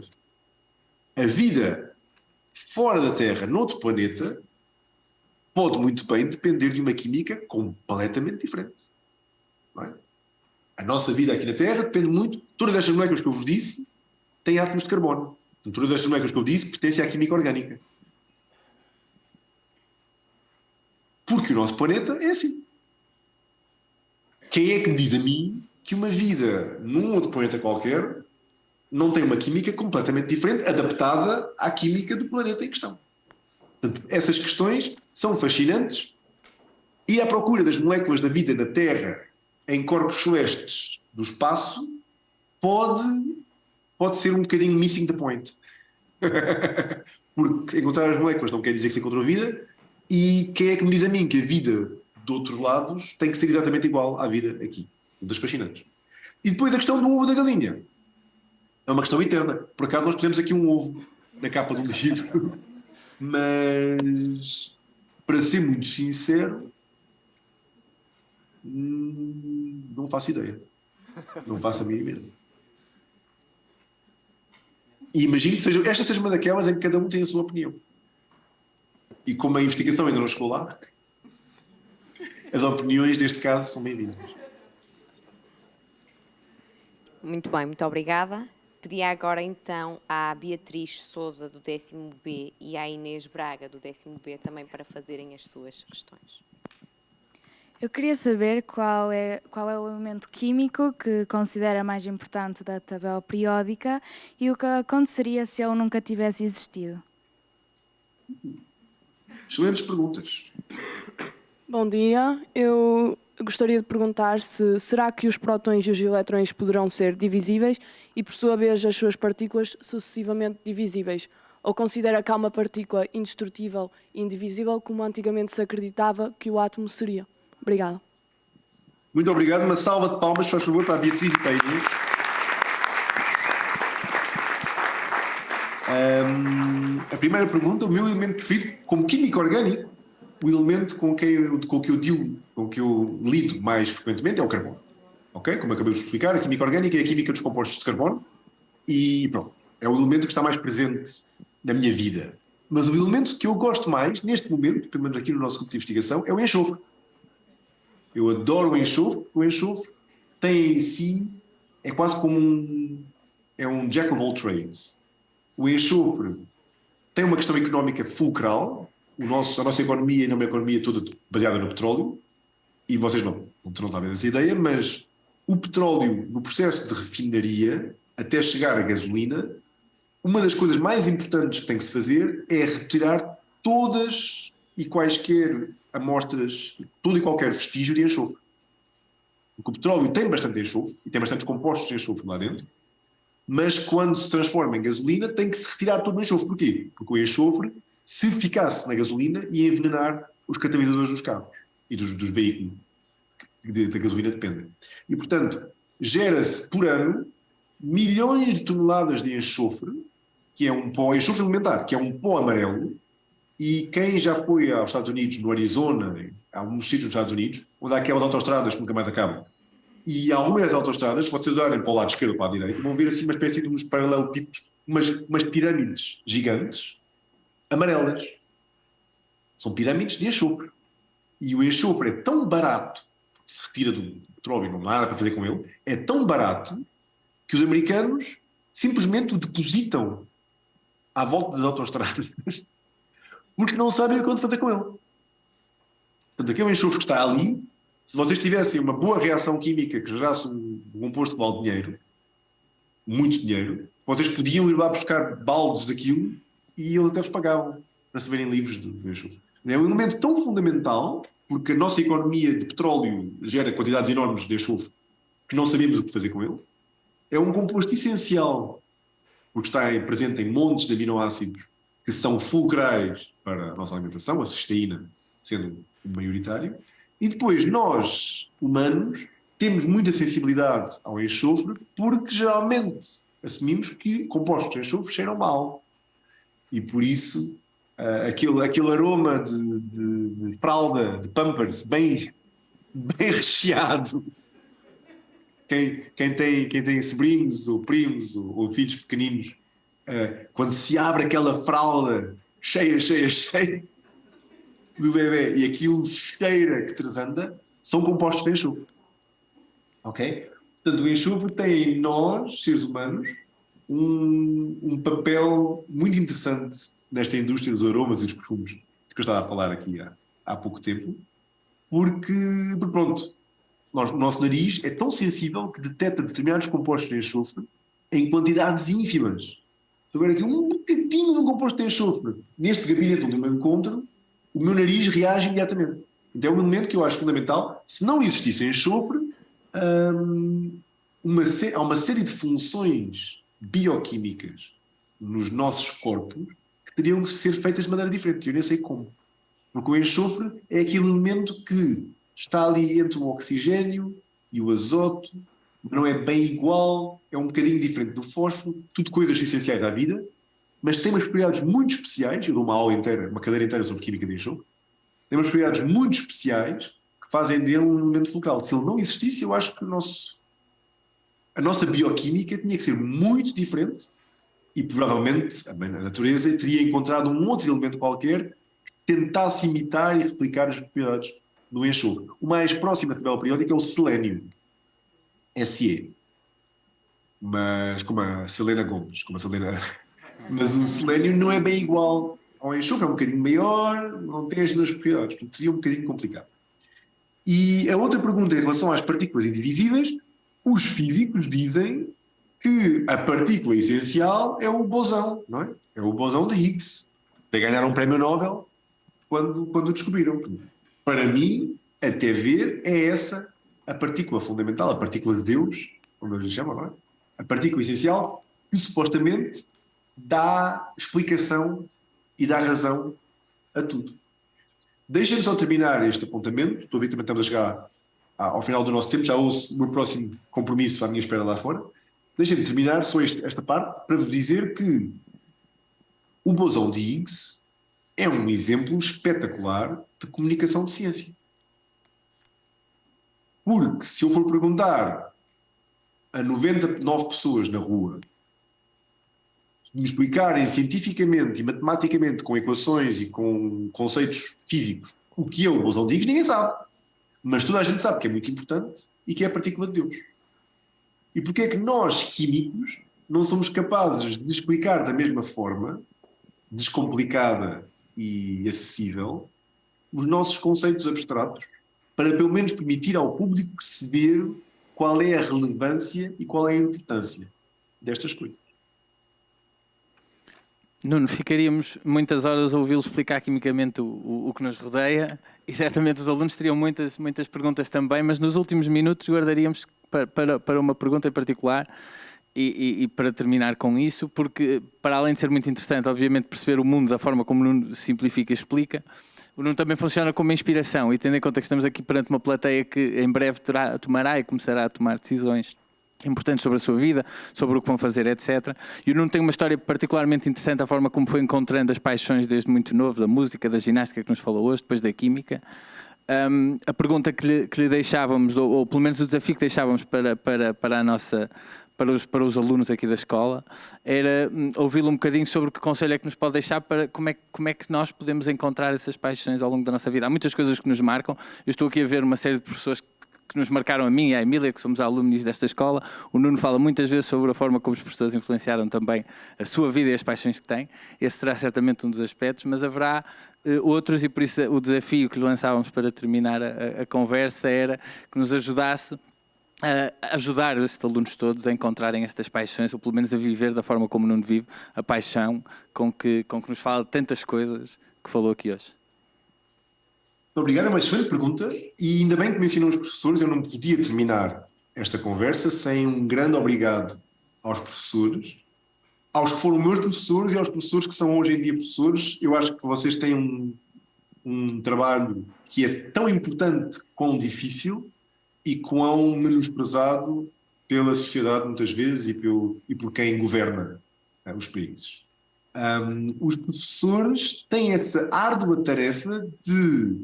A vida fora da Terra, noutro planeta, pode muito bem depender de uma química completamente diferente. Não é? A nossa vida aqui na Terra depende muito, todas estas moléculas que eu vos disse têm átomos de carbono. Então, todas estas moléculas que eu disse pertencem à química orgânica. Porque o nosso planeta é assim. Quem é que me diz a mim que uma vida num outro planeta qualquer não tem uma química completamente diferente, adaptada à química do planeta em questão? Portanto, essas questões são fascinantes. Ir à procura das moléculas da vida na Terra em corpos celestes do espaço pode ser um bocadinho missing the point. Porque encontrar as moléculas não quer dizer que se encontrou vida, e quem é que me diz a mim que a vida de outros lados tem que ser exatamente igual à vida aqui? Das fascinantes. E depois a questão do ovo da galinha. É uma questão eterna. Por acaso nós pusemos aqui um ovo na capa do livro, mas, para ser muito sincero, não faço ideia. Não faço a mínima ideia. E imagino que esta seja uma daquelas em que cada um tem a sua opinião. E como a investigação ainda não chegou lá, as opiniões neste caso são bem-vindas. Muito bem, muito obrigada. Pedi agora então à Beatriz Sousa do 10º B e à Inês Braga do 10º B também para fazerem as suas questões. Eu queria saber qual é o elemento químico que considera mais importante da tabela periódica e o que aconteceria se ele nunca tivesse existido. Excelentes perguntas. Bom dia, eu gostaria de perguntar se será que os prótons e os eletrões poderão ser divisíveis e, por sua vez, as suas partículas sucessivamente divisíveis? Ou considera que há uma partícula indestrutível e indivisível, como antigamente se acreditava que o átomo seria? Obrigada. Muito obrigado. Uma salva de palmas, faz favor, para a Beatriz e para a Inês. A primeira pergunta: o meu elemento preferido, como químico orgânico, o elemento com que eu lido mais frequentemente é o carbono. Ok? Como acabei de explicar, a química orgânica é a química dos compostos de carbono e pronto, é o elemento que está mais presente na minha vida. Mas o elemento que eu gosto mais, neste momento, pelo menos aqui no nosso grupo de investigação, é o enxofre. Eu adoro o enxofre, porque o enxofre tem em si, é quase como um jack of all trades. O enxofre tem uma questão económica fulcral, a nossa economia é uma economia toda baseada no petróleo, e vocês não terão talvez essa ideia, mas o petróleo, no processo de refinaria, até chegar à gasolina, uma das coisas mais importantes que tem que se fazer é retirar todas e quaisquer amostras, todo e qualquer vestígio de enxofre. Porque o petróleo tem bastante enxofre, e tem bastantes compostos de enxofre lá dentro, mas quando se transforma em gasolina tem que se retirar todo o enxofre. Porquê? Porque o enxofre, se ficasse na gasolina, ia envenenar os catalisadores dos carros e dos veículos que da gasolina dependem. E, portanto, gera-se por ano milhões de toneladas de enxofre, que é um pó, enxofre elementar, que é um pó amarelo, e quem já foi aos Estados Unidos, no Arizona, há alguns sítios nos Estados Unidos, onde há aquelas autoestradas que nunca mais acabam, e algumas das autoestradas, se vocês olharem para o lado esquerdo ou para a direita, vão ver assim uma espécie de uns paralelepípedos, umas pirâmides gigantes, amarelas. São pirâmides de enxofre. E o enxofre é tão barato, se retira do petróleo, não há nada para fazer com ele, é tão barato que os americanos simplesmente o depositam à volta das autoestradas porque não sabem o que fazer com ele. Portanto, aquele enxofre que está ali, se vocês tivessem uma boa reação química que gerasse um composto que vale dinheiro, muito dinheiro, vocês podiam ir lá buscar baldes daquilo e eles até vos pagavam para se verem livres do enxofre. É um elemento tão fundamental, porque a nossa economia de petróleo gera quantidades enormes de enxofre que não sabemos o que fazer com ele. É um composto essencial, porque está presente em montes de aminoácidos que são fulcrais para a nossa alimentação, a cisteína sendo o maioritário. E depois, nós, humanos, temos muita sensibilidade ao enxofre porque geralmente assumimos que compostos de enxofre cheiram mal. E por isso, aquele aroma de fralda, de Pampers, bem recheado. Quem tem sobrinhos ou primos ou filhos pequeninos, quando se abre aquela fralda cheia do bebê e aquilo cheira que transanda, são compostos de enxofre. Ok? Portanto, o enxofre tem em nós, seres humanos, um papel muito interessante nesta indústria dos aromas e dos perfumes, que eu estava a falar aqui há pouco tempo, porque pronto, o nosso nariz é tão sensível que detecta determinados compostos de enxofre em quantidades ínfimas. Se houver aqui um bocadinho de um composto de enxofre neste gabinete onde eu me encontro, o meu nariz reage imediatamente. Então é um elemento que eu acho fundamental. Se não existisse enxofre, há uma série de funções bioquímicas nos nossos corpos que teriam que ser feitas de maneira diferente. Eu nem sei como. Porque o enxofre é aquele elemento que está ali entre o oxigênio e o azoto, não é bem igual, é um bocadinho diferente do fósforo, tudo coisas essenciais à vida, mas tem umas propriedades muito especiais. Eu dou uma aula inteira, uma cadeira inteira sobre química de enxofre, tem umas propriedades muito especiais que fazem dele um elemento fulcral. Se ele não existisse, eu acho que a nossa bioquímica tinha que ser muito diferente e provavelmente a natureza teria encontrado um outro elemento qualquer que tentasse imitar e replicar as propriedades do enxofre. O mais próximo da tabela periódica é o selênio, Se. Mas como a Selena Gomes, mas o selênio não é bem igual ao enxofre, é um bocadinho maior, não tem as mesmas propriedades, portanto seria um bocadinho complicado. E a outra pergunta em relação às partículas indivisíveis, os físicos dizem que a partícula essencial é o bosão, não é? É o bosão de Higgs. Até ganharam um prémio Nobel quando o descobriram. Para mim, até ver, é essa a partícula fundamental, a partícula de Deus, como eles chamam, não é? A partícula essencial que supostamente dá explicação e dá razão a tudo. Deixem-me só terminar este apontamento. Estou a ver que também estamos a chegar ao final do nosso tempo. Já ouço o meu próximo compromisso à minha espera lá fora. Deixem-me terminar só esta parte para vos dizer que o bosão de Higgs é um exemplo espetacular de comunicação de ciência. Porque se eu for perguntar a 99 pessoas na rua me explicarem cientificamente e matematicamente, com equações e com conceitos físicos, o que é o bosão de Higgs, ninguém sabe. Mas toda a gente sabe que é muito importante e que é a partícula de Deus. E porquê é que nós, químicos, não somos capazes de explicar da mesma forma, descomplicada e acessível, os nossos conceitos abstratos, para pelo menos permitir ao público perceber qual é a relevância e qual é a importância destas coisas? Nuno, ficaríamos muitas horas a ouvi-lo explicar quimicamente o que nos rodeia e certamente os alunos teriam muitas perguntas também, mas nos últimos minutos guardaríamos para uma pergunta em particular e para terminar com isso, porque para além de ser muito interessante, obviamente, perceber o mundo da forma como o Nuno simplifica e explica, o Nuno também funciona como inspiração e tendo em conta que estamos aqui perante uma plateia que em breve tomará e começará a tomar decisões importantes sobre a sua vida, sobre o que vão fazer, etc. E o Nuno tem uma história particularmente interessante, a forma como foi encontrando as paixões desde muito novo, da música, da ginástica que nos falou hoje, depois da química. A pergunta que lhe deixávamos, ou pelo menos o desafio que deixávamos para os alunos aqui da escola, era ouvi-lo um bocadinho sobre que conselho é que nos pode deixar para como é que nós podemos encontrar essas paixões ao longo da nossa vida. Há muitas coisas que nos marcam. Eu estou aqui a ver uma série de professores que nos marcaram a mim e a Emília, que somos alumnos desta escola. O Nuno fala muitas vezes sobre a forma como os professores influenciaram também a sua vida e as paixões que têm. Esse será certamente um dos aspectos, mas haverá outros, e por isso o desafio que lhe lançávamos para terminar a conversa era que nos ajudasse a ajudar estes alunos todos a encontrarem estas paixões, ou pelo menos a viver da forma como o Nuno vive, a paixão com que nos fala de tantas coisas que falou aqui hoje. Obrigado, é uma excelente pergunta e ainda bem que mencionou os professores. Eu não podia terminar esta conversa sem um grande obrigado aos professores, aos que foram meus professores e aos professores que são hoje em dia professores. Eu acho que vocês têm um trabalho que é tão importante quão difícil e quão menosprezado pela sociedade muitas vezes e por quem governa os países. Os professores têm essa árdua tarefa de,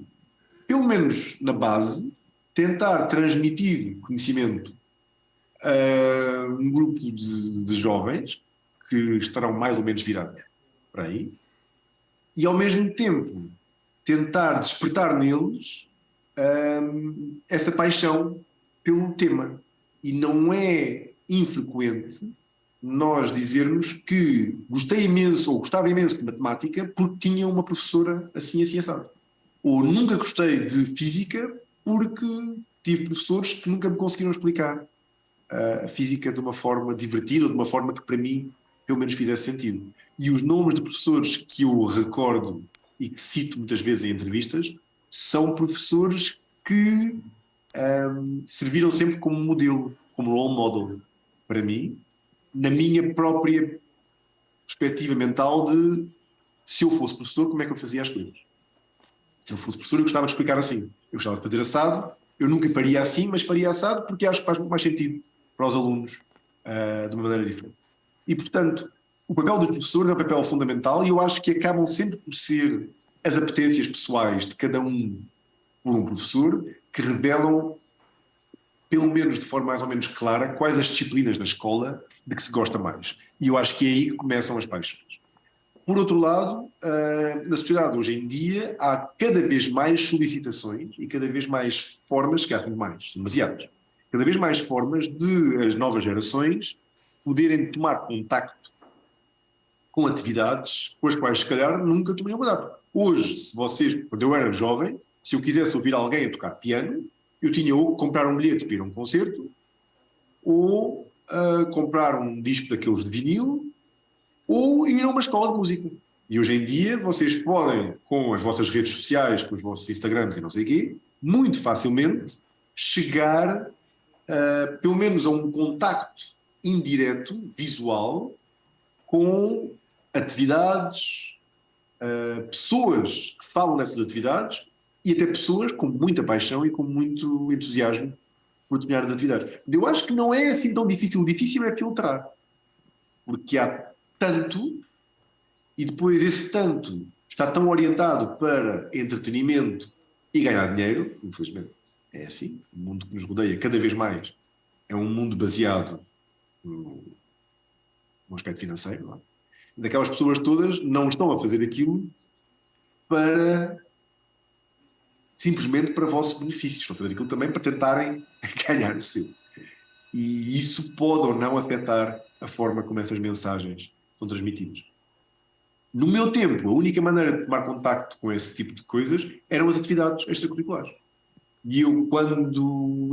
pelo menos na base, tentar transmitir conhecimento a um grupo de jovens que estarão mais ou menos virados para aí e, ao mesmo tempo, tentar despertar neles essa paixão pelo tema. E não é infrequente nós dizermos que gostei imenso ou gostava imenso de matemática porque tinha uma professora assim assado. Ou nunca gostei de física porque tive professores que nunca me conseguiram explicar a física de uma forma divertida, ou de uma forma que para mim pelo menos fizesse sentido. E os nomes de professores que eu recordo e que cito muitas vezes em entrevistas são professores que serviram sempre como modelo, como role model para mim, na minha própria perspectiva mental de se eu fosse professor, como é que eu fazia as coisas. Se eu fosse professor, eu gostava de explicar assim. Eu gostava de fazer assado, eu nunca faria assim, mas faria assado porque acho que faz muito mais sentido para os alunos de uma maneira diferente. E, portanto, o papel dos professores é um papel fundamental e eu acho que acabam sempre por ser as apetências pessoais de cada um por um professor que revelam, pelo menos de forma mais ou menos clara, quais as disciplinas na escola de que se gosta mais. E eu acho que é aí que começam as paixões. Por outro lado, na sociedade hoje em dia há cada vez mais solicitações e cada vez mais formas, que há mais, são demasiadas, cada vez mais formas de as novas gerações poderem tomar contacto com atividades com as quais se calhar nunca tomariam cuidado. Hoje, se vocês, quando eu era jovem, se eu quisesse ouvir alguém a tocar piano, eu tinha ou que comprar um bilhete para ir a um concerto, ou comprar um disco daqueles de vinil, ou ir a uma escola de música. E hoje em dia vocês podem, com as vossas redes sociais, com os vossos Instagrams e não sei o quê, muito facilmente chegar, pelo menos, a um contacto indireto, visual, com atividades, pessoas que falam dessas atividades e até pessoas com muita paixão e com muito entusiasmo por determinadas atividades. Eu acho que não é assim tão difícil. O difícil é filtrar. Porque há tanto, e depois esse tanto está tão orientado para entretenimento e ganhar dinheiro, infelizmente é assim, o mundo que nos rodeia cada vez mais é um mundo baseado no aspecto financeiro, não é? Daquelas pessoas todas não estão a fazer aquilo para simplesmente para vossos benefícios, estão a fazer aquilo também para tentarem ganhar o seu. E isso pode ou não afetar a forma como essas mensagens são transmitidas. No meu tempo, a única maneira de tomar contacto com esse tipo de coisas eram as atividades extracurriculares. E eu,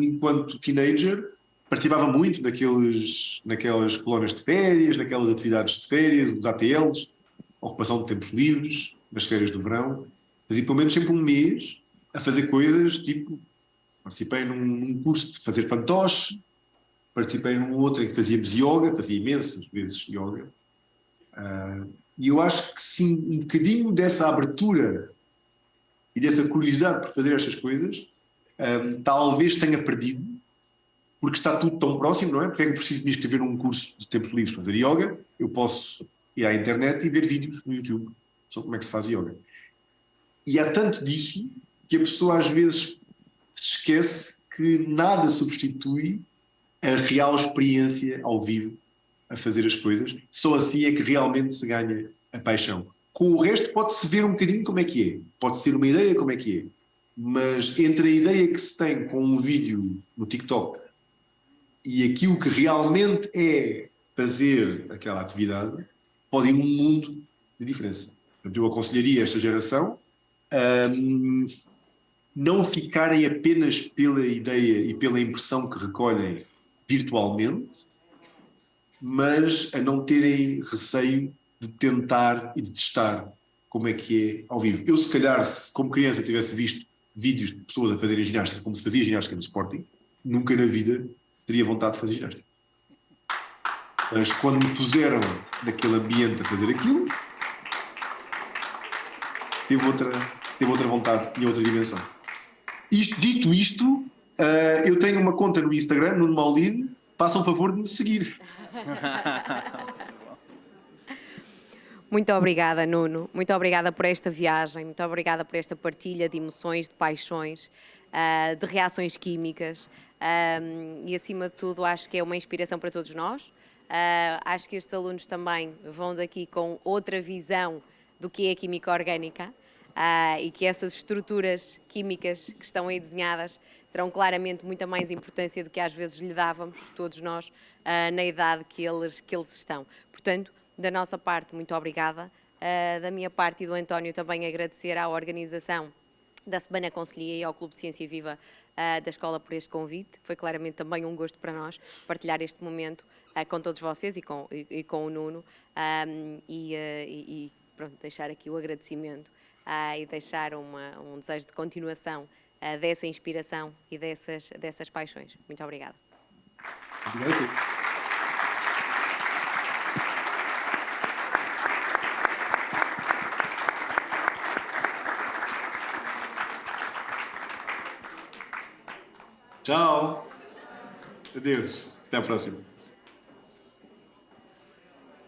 enquanto teenager, participava muito naquelas colónias de férias, naquelas atividades de férias, os ATLs, ocupação de tempos livres, nas férias do verão. Fazia pelo menos sempre um mês a fazer coisas, tipo, participei num curso de fazer fantoche, participei num outro em que fazíamos yoga, fazia imensas vezes yoga. E eu acho que sim, um bocadinho dessa abertura e dessa curiosidade por fazer estas coisas, talvez tenha perdido, porque está tudo tão próximo, não é? Porque é que eu preciso me inscrever num curso de tempos livres para fazer yoga? Eu posso ir à internet e ver vídeos no YouTube sobre como é que se faz yoga. E há tanto disso que a pessoa às vezes se esquece que nada substitui a real experiência ao vivo a fazer as coisas. Só assim é que realmente se ganha a paixão. Com o resto pode-se ver um bocadinho como é que é. Pode ser uma ideia como é que é. Mas entre a ideia que se tem com um vídeo no TikTok e aquilo que realmente é fazer aquela atividade, pode ir um mundo de diferença. Portanto, eu aconselharia esta geração a não ficarem apenas pela ideia e pela impressão que recolhem virtualmente, mas a não terem receio de tentar e de testar como é que é ao vivo. Eu, se calhar, como criança, tivesse visto vídeos de pessoas a fazerem ginástica, como se fazia ginástica no Sporting, nunca na vida teria vontade de fazer ginástica. Mas quando me puseram naquele ambiente a fazer aquilo, teve outra vontade e outra dimensão. Dito isto, eu tenho uma conta no Instagram, Nuno Maulide, façam o favor de me seguir. Muito obrigada, Nuno. Muito obrigada por esta viagem, muito obrigada por esta partilha de emoções, de paixões, de reações químicas e, acima de tudo, acho que é uma inspiração para todos nós. Acho que estes alunos também vão daqui com outra visão do que é a química orgânica e que essas estruturas químicas que estão aí desenhadas terão claramente muita mais importância do que às vezes lhe dávamos, todos nós, na idade que eles estão. Portanto, da nossa parte, muito obrigada. Da minha parte e do António também agradecer à organização da Semana Conselhia e ao Clube de Ciência Viva da Escola por este convite. Foi claramente também um gosto para nós partilhar este momento com todos vocês e com o Nuno e pronto, deixar aqui o agradecimento e deixar um desejo de continuação dessa inspiração e dessas paixões. Muito obrigada. Obrigado. Tchau. Adeus. Até à próxima.